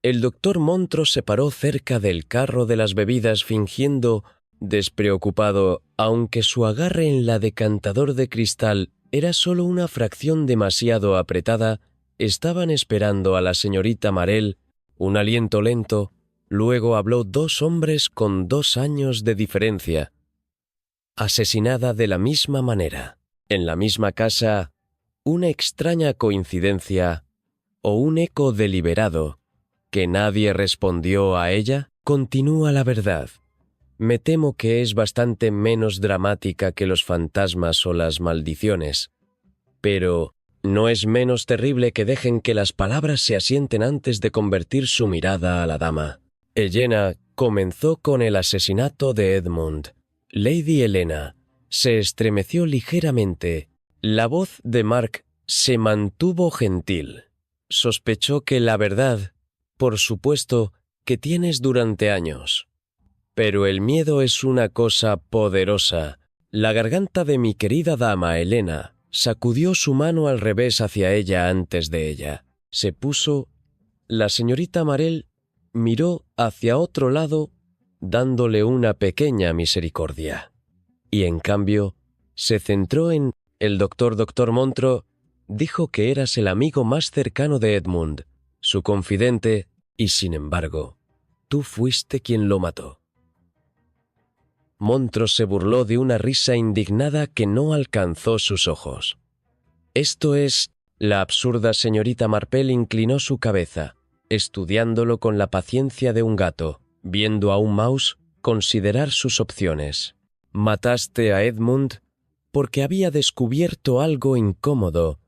el doctor Montrose se paró cerca del carro de las bebidas fingiendo despreocupado, aunque su agarre en la decantador de cristal era solo una fracción demasiado apretada. Estaban esperando a la señorita Marell. Un aliento lento. Luego habló. 2 hombres con 2 años de diferencia. Asesinada de la misma manera. En la misma casa. Una extraña coincidencia. O un eco deliberado. ¿Que nadie respondió a ella? Continúa la verdad. Me temo que es bastante menos dramática que los fantasmas o las maldiciones. Pero no es menos terrible que dejen que las palabras se asienten antes de convertir su mirada a la dama. Helena comenzó con el asesinato de Edmund. Lady Helena se estremeció ligeramente. La voz de Mark se mantuvo gentil. Sospechó que la verdad, por supuesto, que tienes durante años. Pero el miedo es una cosa poderosa. La garganta de mi querida dama Helena sacudió su mano al revés hacia ella antes de ella. Se puso. La señorita Marell miró hacia otro lado, dándole una pequeña misericordia. Y en cambio, se centró en el doctor Montrose. Dijo que eras el amigo más cercano de Edmund, su confidente, y sin embargo, tú fuiste quien lo mató. Montrose se burló de una risa indignada que no alcanzó sus ojos. Esto es. La absurda señorita Marpel inclinó su cabeza, estudiándolo con la paciencia de un gato, viendo a un mouse considerar sus opciones. Mataste a Edmund porque había descubierto algo incómodo.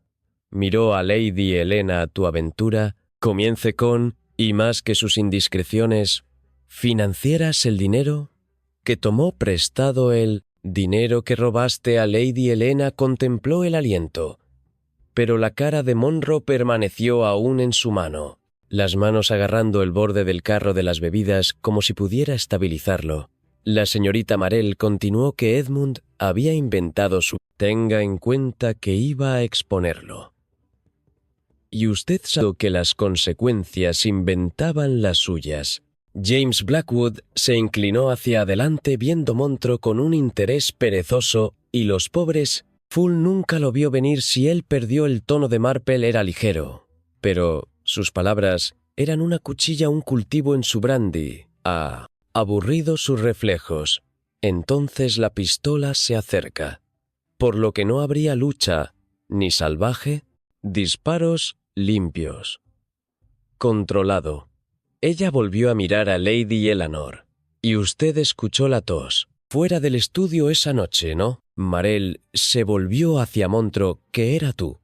Miró a Lady Helena. Tu aventura comience con, y más que sus indiscreciones financieras, el dinero que tomó prestado, el dinero que robaste a Lady Helena. Contempló el aliento, pero la cara de Monroe permaneció aún en su mano, las manos agarrando el borde del carro de las bebidas como si pudiera estabilizarlo. La señorita Marell continuó que Edmund había inventado su. Tenga en cuenta que iba a exponerlo. Y usted sabe que las consecuencias inventaban las suyas. James Blackwood se inclinó hacia adelante viendo Montrose con un interés perezoso, y los pobres. Full nunca lo vio venir. Si él perdió el tono de Marple era ligero, pero sus palabras eran una cuchilla, un cultivo en su brandy. Aburridos sus reflejos. Entonces la pistola se acerca. Por lo que no habría lucha, ni salvaje, disparos limpios. Controlado. Ella volvió a mirar a Lady Eleanor. Y usted escuchó la tos. Fuera del estudio esa noche, ¿no? Marell se volvió hacia Montrose, que era tú.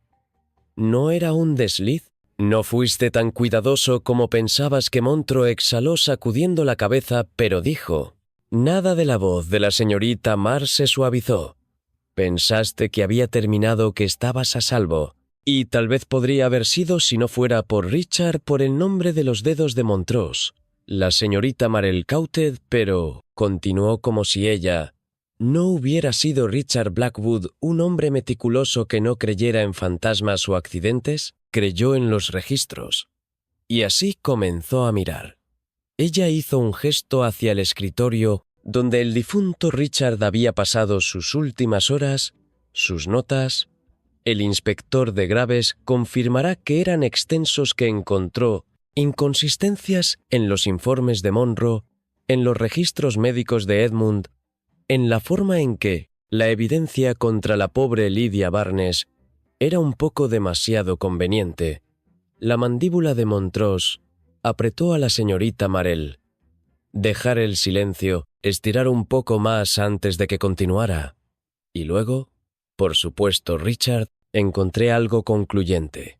¿No era un desliz? No fuiste tan cuidadoso como pensabas que Montrose exhaló sacudiendo la cabeza, pero dijo. Nada de la voz de la señorita Marr se suavizó. Pensaste que había terminado, que estabas a salvo. Y tal vez podría haber sido si no fuera por Richard, por el nombre de los dedos de Montrose. La señorita Marell Cauted, pero continuó como si ella no hubiera sido Richard Blackwood, un hombre meticuloso que no creyera en fantasmas o accidentes, creyó en los registros. Y así comenzó a mirar. Ella hizo un gesto hacia el escritorio donde el difunto Richard había pasado sus últimas horas, sus notas. El inspector de graves confirmará que eran extensos, que encontró inconsistencias en los informes de Monroe, en los registros médicos de Edmund, en la forma en que la evidencia contra la pobre Lydia Barnes era un poco demasiado conveniente. La mandíbula de Montrose apretó a la señorita Marell. Dejar el silencio, estirar un poco más antes de que continuara. Y luego, por supuesto, Richard, encontré algo concluyente.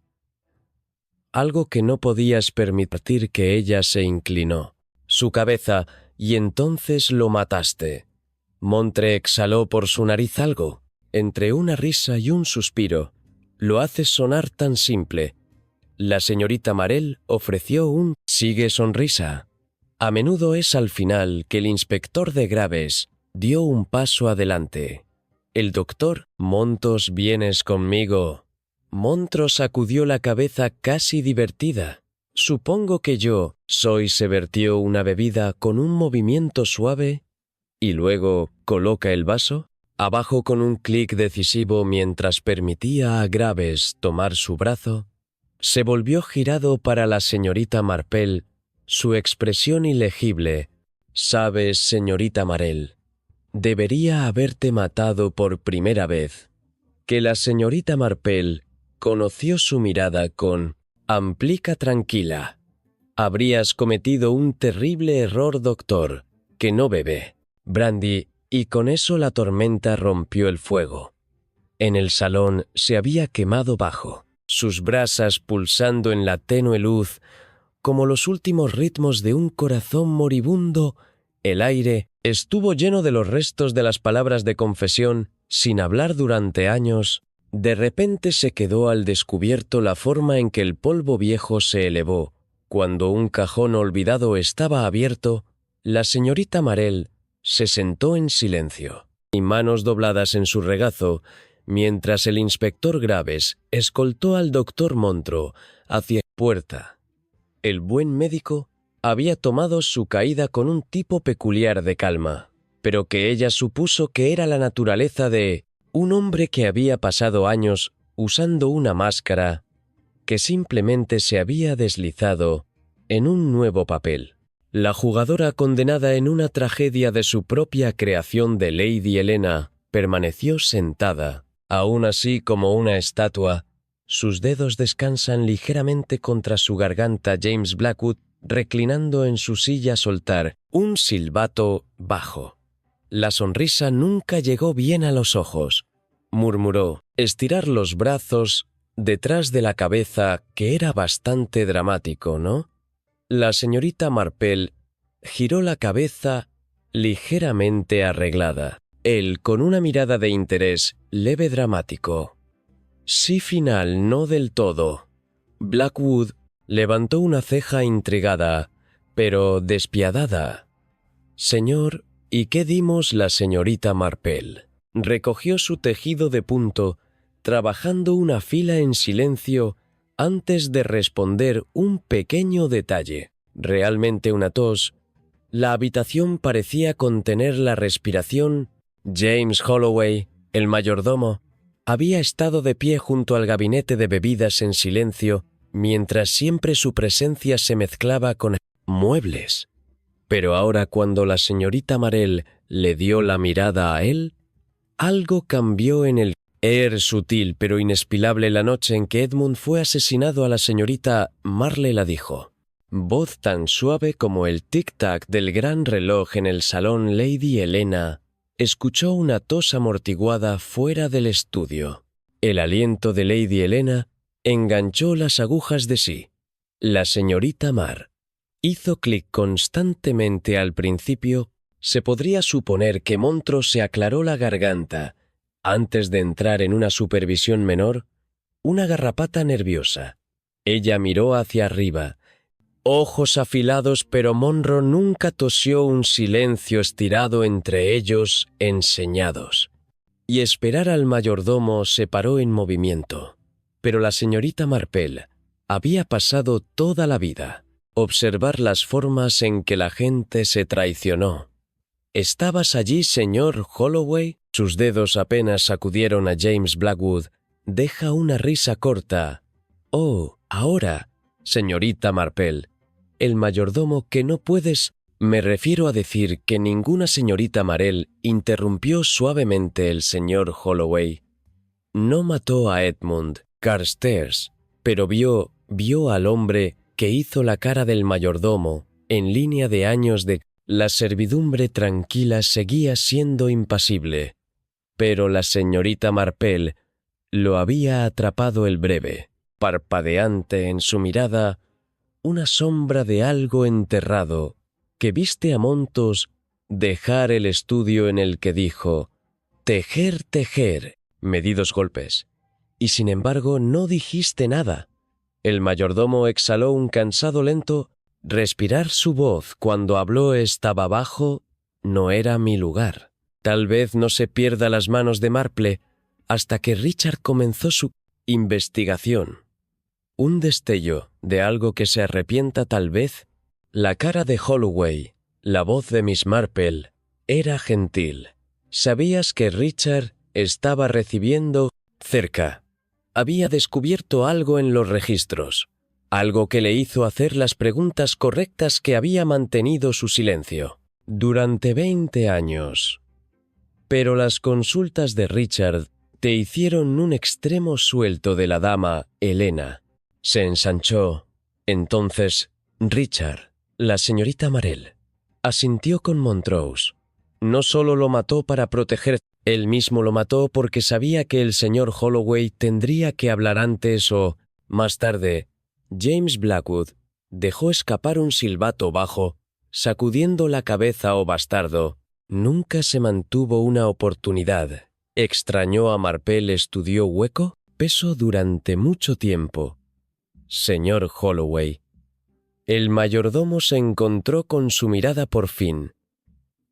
Algo que no podías permitir. Que ella se inclinó su cabeza, y entonces lo mataste. Montre exhaló por su nariz algo, entre una risa y un suspiro. Lo haces sonar tan simple. La señorita Marell ofreció un «sigue sonrisa». A menudo es al final que el inspector de graves dio un paso adelante. El doctor «Montrose, vienes conmigo». Montrose sacudió la cabeza casi divertida. «Supongo que yo soy». Se vertió una bebida con un movimiento suave y luego coloca el vaso abajo con un clic decisivo mientras permitía a Graves tomar su brazo. Se volvió girado para la señorita Marpel, su expresión ilegible. «Sabes, señorita Marell, debería haberte matado por primera vez». Que la señorita Marpel conoció su mirada con «amplica tranquila». «Habrías cometido un terrible error, doctor, que no bebe brandy», y con eso la tormenta rompió el fuego. En el salón se había quemado bajo sus brasas, pulsando en la tenue luz, como los últimos ritmos de un corazón moribundo. El aire estuvo lleno de los restos de las palabras de confesión. Sin hablar durante años, de repente se quedó al descubierto la forma en que el polvo viejo se elevó. Cuando un cajón olvidado estaba abierto, la señorita Marell se sentó en silencio, y manos dobladas en su regazo, mientras el inspector Graves escoltó al doctor Montrose hacia la puerta. El buen médico había tomado su caída con un tipo peculiar de calma, pero que ella supuso que era la naturaleza de un hombre que había pasado años usando una máscara que simplemente se había deslizado en un nuevo papel. La jugadora condenada en una tragedia de su propia creación de Lady Helena permaneció sentada, aún así como una estatua. Sus dedos descansan ligeramente contra su garganta. James Blackwood, reclinando en su silla, soltar un silbato bajo. La sonrisa nunca llegó bien a los ojos. Murmuró, estirar los brazos detrás de la cabeza, que era bastante dramático, ¿no? La señorita Marpel giró la cabeza ligeramente arreglada. Él, con una mirada de interés leve, dramático. Sí, final, no del todo. Blackwood levantó una ceja intrigada, pero despiadada. Señor, ¿y qué dimos? La señorita Marpel recogió su tejido de punto, trabajando una fila en silencio antes de responder un pequeño detalle. Realmente una tos. La habitación parecía contener la respiración. James Holloway, el mayordomo, había estado de pie junto al gabinete de bebidas en silencio, mientras siempre su presencia se mezclaba con muebles. Pero ahora, cuando la señorita Marell le dio la mirada a él, algo cambió en el sutil pero inexplicable. La noche en que Edmund fue asesinado, a la señorita Marley la dijo. Voz tan suave como el tic-tac del gran reloj en el salón. Lady Helena escuchó una tos amortiguada fuera del estudio. El aliento de Lady Helena enganchó las agujas de sí. La señorita Marr hizo clic constantemente al principio. Se podría suponer que Montrose se aclaró la garganta antes de entrar en una supervisión menor, una garrapata nerviosa. Ella miró hacia arriba, ojos afilados, pero Monroe nunca tosió, un silencio estirado entre ellos, enseñados. Y esperar al mayordomo se paró en movimiento. Pero la señorita Marpel había pasado toda la vida observar las formas en que la gente se traicionó. ¿Estabas allí, señor Holloway? Sus dedos apenas sacudieron a James Blackwood. Deja una risa corta. Oh, ahora, señorita Marpel, el mayordomo que no puedes... Me refiero a decir que ninguna señorita Marell, interrumpió suavemente el señor Holloway. No mató a Edmund Carstairs, pero vio al hombre que hizo la cara del mayordomo en línea de años de... La servidumbre tranquila seguía siendo impasible, pero la señorita Marpel lo había atrapado el breve, parpadeante en su mirada, una sombra de algo enterrado que viste a montos dejar el estudio en el que dijo «tejer, tejer», medidos golpes, y sin embargo no dijiste nada. El mayordomo exhaló un cansado lento. Respirar su voz cuando habló estaba bajo, no era mi lugar. Tal vez no se pierda las manos de Marple hasta que Richard comenzó su investigación. Un destello de algo que se arrepienta tal vez. La cara de Holloway, la voz de Miss Marple, era gentil. ¿Sabías que Richard estaba recibiendo cerca? Había descubierto algo en los registros. Algo que le hizo hacer las preguntas correctas que había mantenido su silencio durante 20 años. Pero las consultas de Richard te hicieron un extremo suelto de la dama Helena. Se ensanchó. Entonces, Richard, la señorita Marell, asintió con Montrose. No solo lo mató para proteger, él mismo lo mató porque sabía que el señor Holloway tendría que hablar antes o más tarde. James Blackwood dejó escapar un silbato bajo, sacudiendo la cabeza. «Oh bastardo». Nunca se mantuvo una oportunidad. Extrañó a Marpel. ¿Estudió hueco? Peso durante mucho tiempo. Señor Holloway. El mayordomo se encontró con su mirada por fin.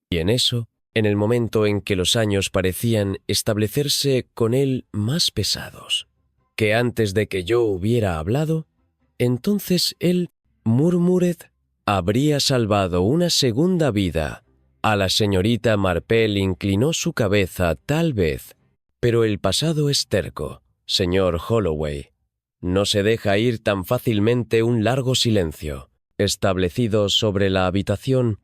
Y en eso, en el momento en que los años parecían establecerse con él más pesados que antes de que yo hubiera hablado, entonces él, murmured, habría salvado una segunda vida. A la señorita Marpel inclinó su cabeza, tal vez, pero el pasado es terco, señor Holloway. No se deja ir tan fácilmente. Un largo silencio, establecido sobre la habitación,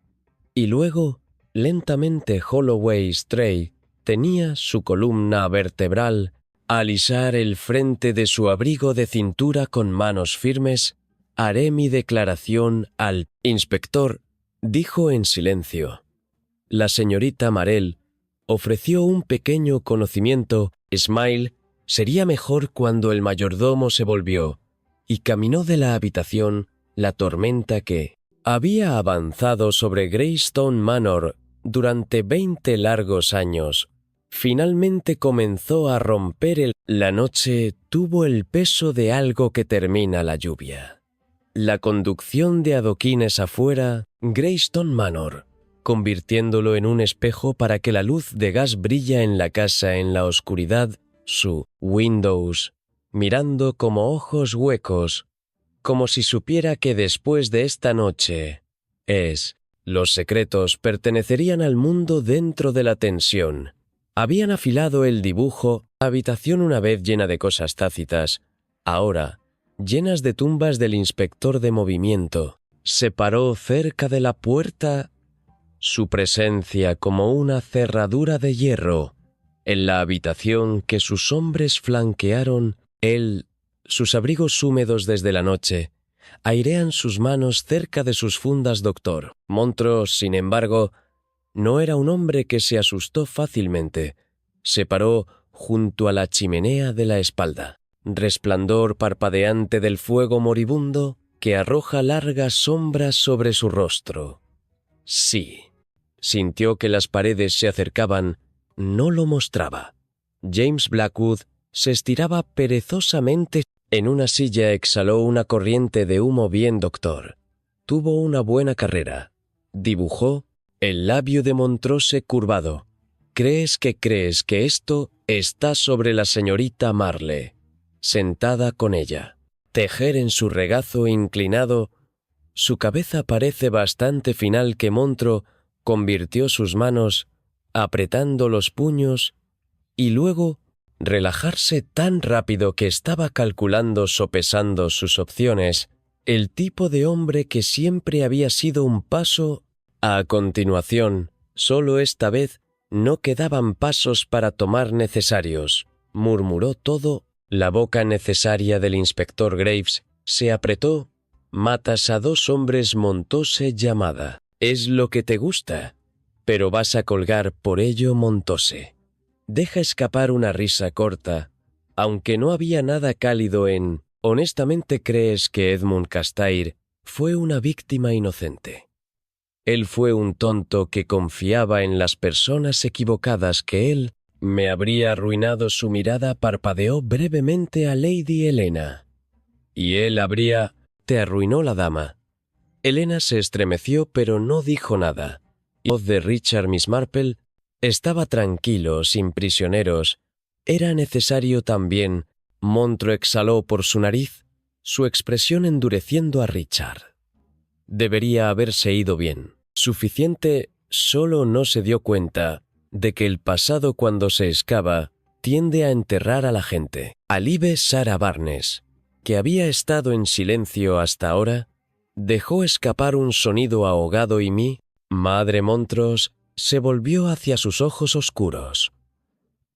y luego, lentamente Holloway Stray tenía su columna vertebral. Alisar el frente de su abrigo de cintura con manos firmes. «Haré mi declaración al inspector», dijo en silencio. La señorita Marell ofreció un pequeño conocimiento. Smile. Sería mejor cuando el mayordomo se volvió y caminó de la habitación. La tormenta que había avanzado sobre Greystone Manor durante 20 largos años finalmente comenzó a romper. La noche tuvo el peso de algo que termina la lluvia. La conducción de adoquines afuera, Greystone Manor, convirtiéndolo en un espejo para que la luz de gas brilla en la casa en la oscuridad, su Windows, mirando como ojos huecos, como si supiera que después de esta noche, los secretos pertenecerían al mundo dentro de la tensión. Habían afilado el dibujo, habitación una vez llena de cosas tácitas, ahora llenas de tumbas del inspector de movimiento. Se paró cerca de la puerta, su presencia como una cerradura de hierro, en la habitación que sus hombres flanquearon. Sus abrigos húmedos desde la noche, airean sus manos cerca de sus fundas. Doctor Montrose, sin embargo, No era un hombre que se asustó fácilmente. Se paró junto a la chimenea de la espalda. Resplandor parpadeante del fuego moribundo que arroja largas sombras sobre su rostro. Sí. Sintió que las paredes se acercaban. No lo mostraba. James Blackwood se estiraba perezosamente en una silla. Exhaló una corriente de humo. Bien, doctor. Tuvo una buena carrera. Dibujó el labio de Montrose curvado. ¿Crees que esto está sobre la señorita Marle, sentada con ella? Tejer en su regazo inclinado. Su cabeza parece bastante final. Que Montrose convirtió sus manos, apretando los puños, y luego relajarse tan rápido que estaba calculando, sopesando sus opciones, el tipo de hombre que siempre había sido un paso. A continuación, solo esta vez, no quedaban pasos para tomar necesarios, murmuró todo. La boca necesaria del inspector Graves se apretó. Matas a 2 hombres, Montrose llamada. Es lo que te gusta, pero vas a colgar por ello, Montrose. Deja escapar una risa corta, aunque no había nada cálido en... ¿Honestamente crees que Edmund Castair fue una víctima inocente? Él fue un tonto que confiaba en las personas equivocadas. Que él me habría arruinado. Su mirada parpadeó brevemente a Lady Helena. Y él habría... Te arruinó la dama. Helena se estremeció, pero no dijo nada. La voz de Richard Miss Marple estaba tranquilo, sin prisioneros. Era necesario también. Montrose exhaló por su nariz, su expresión endureciendo a Richard. Debería haberse ido bien. Suficiente. Solo no se dio cuenta de que el pasado, cuando se excava, tiende a enterrar a la gente. Alive Sarah Barnes, que había estado en silencio hasta ahora, dejó escapar un sonido ahogado y mi madre Montrose se volvió hacia sus ojos oscuros.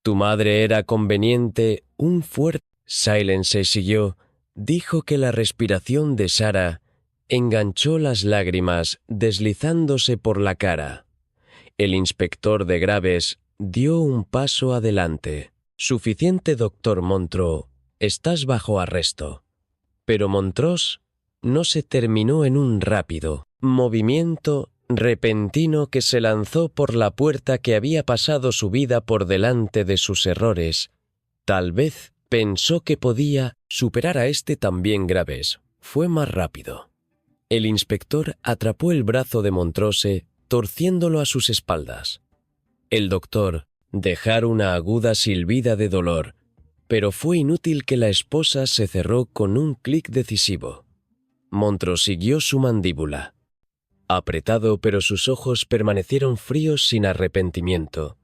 Tu madre era conveniente, un fuerte... Silence siguió. Dijo que la respiración de Sarah enganchó las lágrimas deslizándose por la cara. El inspector de Graves dio un paso adelante. Suficiente, doctor Montrose. Estás bajo arresto. Pero Montrose no se terminó en un rápido movimiento repentino que se lanzó por la puerta. Que había pasado su vida por delante de sus errores. Tal vez pensó que podía superar a este también. Graves fue más rápido. El inspector atrapó el brazo de Montrose, torciéndolo a sus espaldas. El doctor dejó una aguda silbida de dolor, pero fue inútil. Que la esposa se cerró con un clic decisivo. Montrose siguió su mandíbula. Apretado, pero sus ojos permanecieron fríos sin arrepentimiento.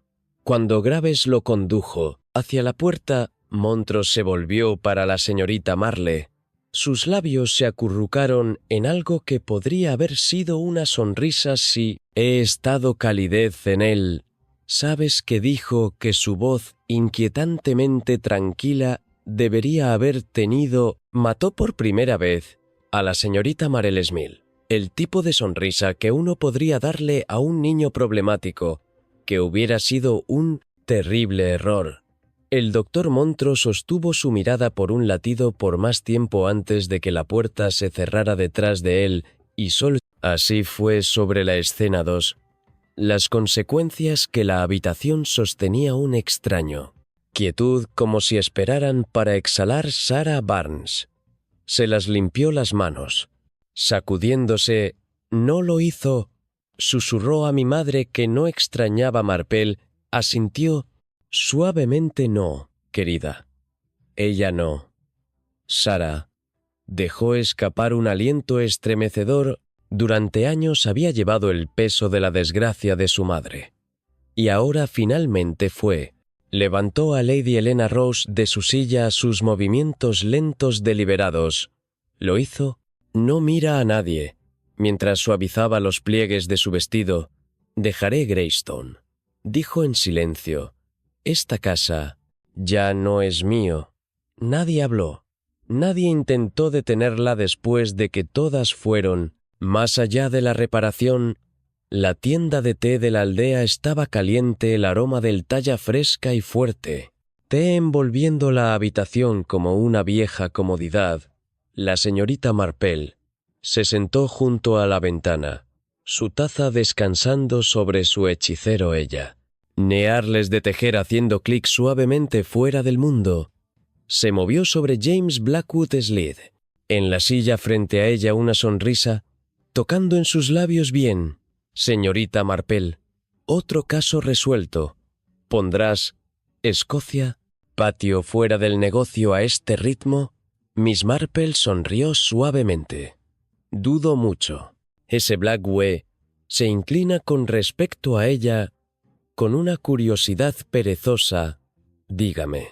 Cuando Graves lo condujo hacia la puerta, Montrose se volvió para la señorita Marle. Sus labios se acurrucaron en algo que podría haber sido una sonrisa si he estado calidez en él. ¿Sabes que dijo que su voz inquietantemente tranquila debería haber tenido... Mató por primera vez a la señorita Marle Smith. El tipo de sonrisa que uno podría darle a un niño problemático, que hubiera sido un terrible error. El doctor Montrose sostuvo su mirada por un latido por más tiempo antes de que la puerta se cerrara detrás de él, y solo así fue sobre la escena 2. Las consecuencias que la habitación sostenía un extraño. Quietud, como si esperaran para exhalar. Sarah Barnes se las limpió las manos. Sacudiéndose, no lo hizo. Susurró a mi madre que no extrañaba. Marple asintió suavemente. No, querida. Ella no. Sarah dejó escapar un aliento estremecedor. Durante años había llevado el peso de la desgracia de su madre. Y ahora finalmente fue. Levantó a Lady Helena Rose de su silla. Sus movimientos lentos, deliberados. Lo hizo. No mira a nadie. Mientras suavizaba los pliegues de su vestido. Dejaré Greystone, dijo en silencio. Esta casa ya no es mío. Nadie habló. Nadie intentó detenerla después de que todas fueron más allá de la reparación. La tienda de té de la aldea estaba caliente, el aroma del talla fresca y fuerte, té envolviendo la habitación como una vieja comodidad. La señorita Marple se sentó junto a la ventana, su taza descansando sobre su hechicero ella. Nearles de tejer haciendo clic suavemente fuera del mundo. Se movió sobre James Blackwood Slade. En la silla frente a ella una sonrisa, tocando en sus labios bien. Señorita Marple, otro caso resuelto. ¿Pondrás Escocia, patio fuera del negocio a este ritmo? Miss Marple sonrió suavemente. Dudo mucho. Ese Blackwell se inclina con respecto a ella con una curiosidad perezosa. Dígame.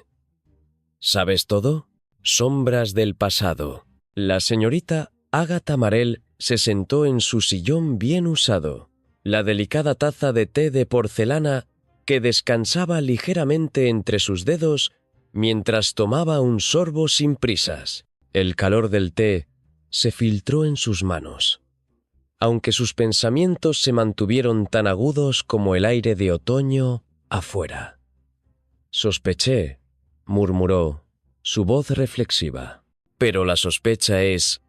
¿Sabes todo? Sombras del pasado. La señorita Agatha Marel se sentó en su sillón bien usado. La delicada taza de té de porcelana que descansaba ligeramente entre sus dedos mientras tomaba un sorbo sin prisas. El calor del té se filtró en sus manos, aunque sus pensamientos se mantuvieron tan agudos como el aire de otoño afuera. Sospeché, murmuró, su voz reflexiva. Pero la sospecha es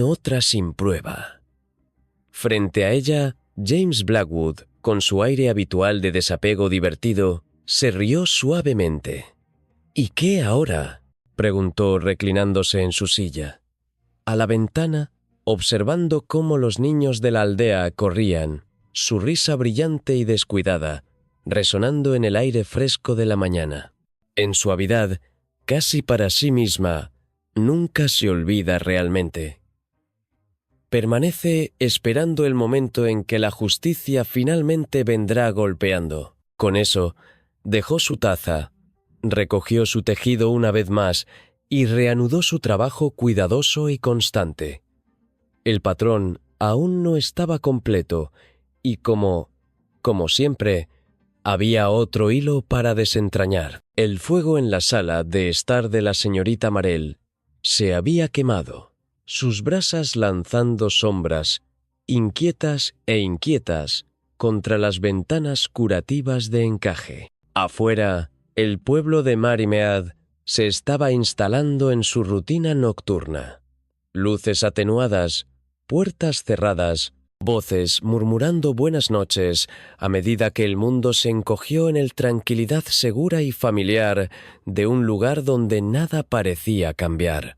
otra sin prueba. Frente a ella, James Blackwood, con su aire habitual de desapego divertido, se rió suavemente. ¿Y qué ahora?, preguntó reclinándose en su silla. A la ventana, observando cómo los niños de la aldea corrían, su risa brillante y descuidada, resonando en el aire fresco de la mañana. En suavidad, casi para sí misma, nunca se olvida realmente. Permanece esperando el momento en que la justicia finalmente vendrá golpeando. Con eso, dejó su taza, recogió su tejido una vez más y reanudó su trabajo cuidadoso y constante. El patrón aún no estaba completo y como siempre, había otro hilo para desentrañar. El fuego en la sala de estar de la señorita Marel se había quemado, sus brasas lanzando sombras, inquietas e inquietas, contra las ventanas curativas de encaje. Afuera, el pueblo de Marimead se estaba instalando en su rutina nocturna. Luces atenuadas, puertas cerradas, voces murmurando buenas noches a medida que el mundo se encogió en la tranquilidad segura y familiar de un lugar donde nada parecía cambiar.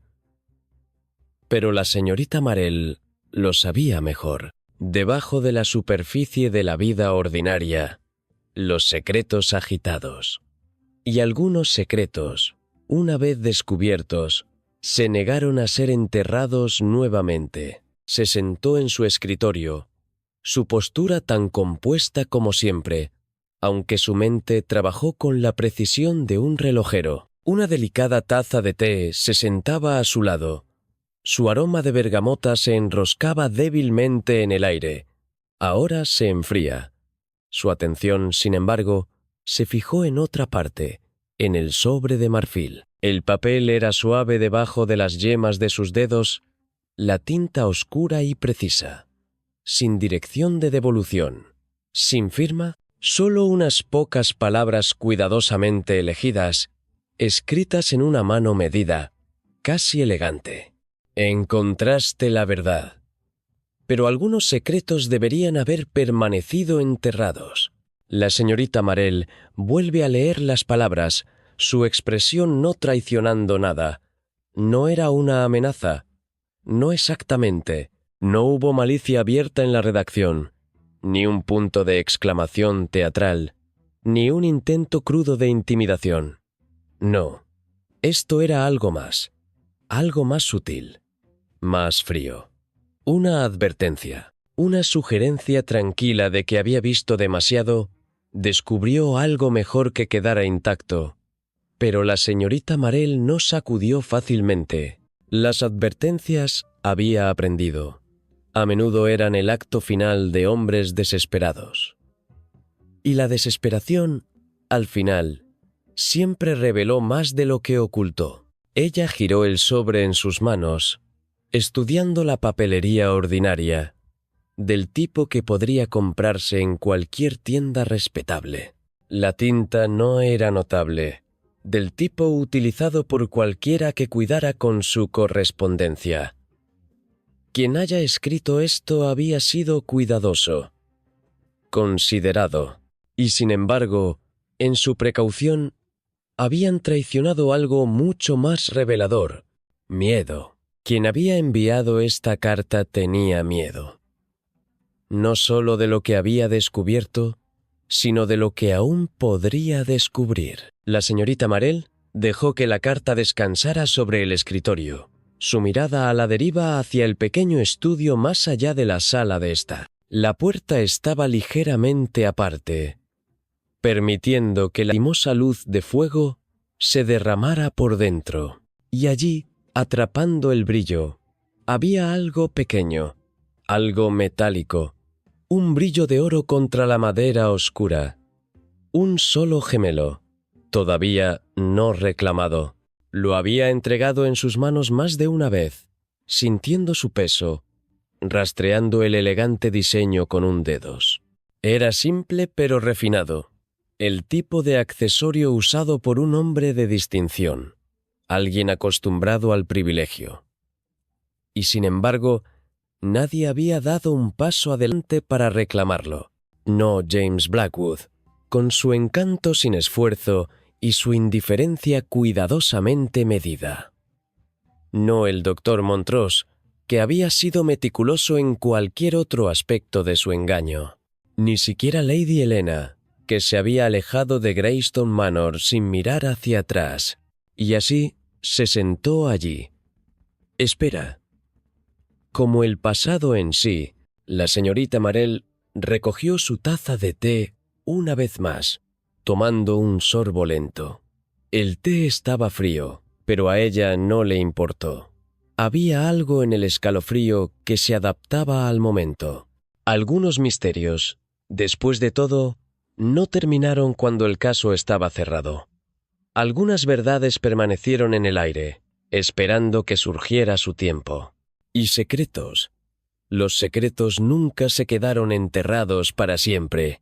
Pero la señorita Marel lo sabía mejor. Debajo de la superficie de la vida ordinaria, los secretos agitados. Y algunos secretos, una vez descubiertos, se negaron a ser enterrados nuevamente. Se sentó en su escritorio, su postura tan compuesta como siempre, aunque su mente trabajó con la precisión de un relojero. Una delicada taza de té se sentaba a su lado. Su aroma de bergamota se enroscaba débilmente en el aire. Ahora se enfría. Su atención, sin embargo, se fijó en otra parte, en el sobre de marfil. El papel era suave debajo de las yemas de sus dedos, la tinta oscura y precisa, sin dirección de devolución, sin firma, solo unas pocas palabras cuidadosamente elegidas, escritas en una mano medida, casi elegante. Encontraste la verdad. Pero algunos secretos deberían haber permanecido enterrados. La señorita Marel vuelve a leer las palabras, su expresión no traicionando nada. No era una amenaza. No exactamente. No hubo malicia abierta en la redacción, ni un punto de exclamación teatral, ni un intento crudo de intimidación. No. Esto era algo más sutil, más frío. Una advertencia, una sugerencia tranquila de que había visto demasiado, descubrió algo mejor que quedara intacto. Pero la señorita Marel no sacudió fácilmente. Las advertencias había aprendido. A menudo eran el acto final de hombres desesperados. Y la desesperación, al final, siempre reveló más de lo que ocultó. Ella giró el sobre en sus manos, estudiando la papelería ordinaria. del tipo que podría comprarse en cualquier tienda respetable. La tinta no era notable, del tipo utilizado por cualquiera que cuidara con su correspondencia. Quien haya escrito esto había sido cuidadoso, considerado, y sin embargo, en su precaución, habían traicionado algo mucho más revelador: miedo. Quien había enviado esta carta tenía miedo, no solo de lo que había descubierto, sino de lo que aún podría descubrir. La señorita Marell dejó que la carta descansara sobre el escritorio, su mirada a la deriva hacia el pequeño estudio más allá de la sala de estar. La puerta estaba ligeramente aparte, permitiendo que la limosa luz de fuego se derramara por dentro. Y allí, atrapando el brillo, había algo pequeño, algo metálico, un brillo de oro contra la madera oscura. Un solo gemelo, todavía no reclamado. Lo había entregado en sus manos más de una vez, sintiendo su peso, rastreando el elegante diseño con un dedos. Era simple pero refinado, el tipo de accesorio usado por un hombre de distinción, alguien acostumbrado al privilegio. Y sin embargo, nadie había dado un paso adelante para reclamarlo. No James Blackwood, con su encanto sin esfuerzo y su indiferencia cuidadosamente medida. No el doctor Montrose, que había sido meticuloso en cualquier otro aspecto de su engaño. Ni siquiera Lady Helena, que se había alejado de Greystone Manor sin mirar hacia atrás, y así se sentó allí. Espera. Como el pasado en sí, la señorita Marell recogió su taza de té una vez más, tomando un sorbo lento. El té estaba frío, pero a ella no le importó. Había algo en el escalofrío que se adaptaba al momento. Algunos misterios, después de todo, no terminaron cuando el caso estaba cerrado. Algunas verdades permanecieron en el aire, esperando que surgiera su tiempo. Y secretos. Los secretos nunca se quedaron enterrados para siempre.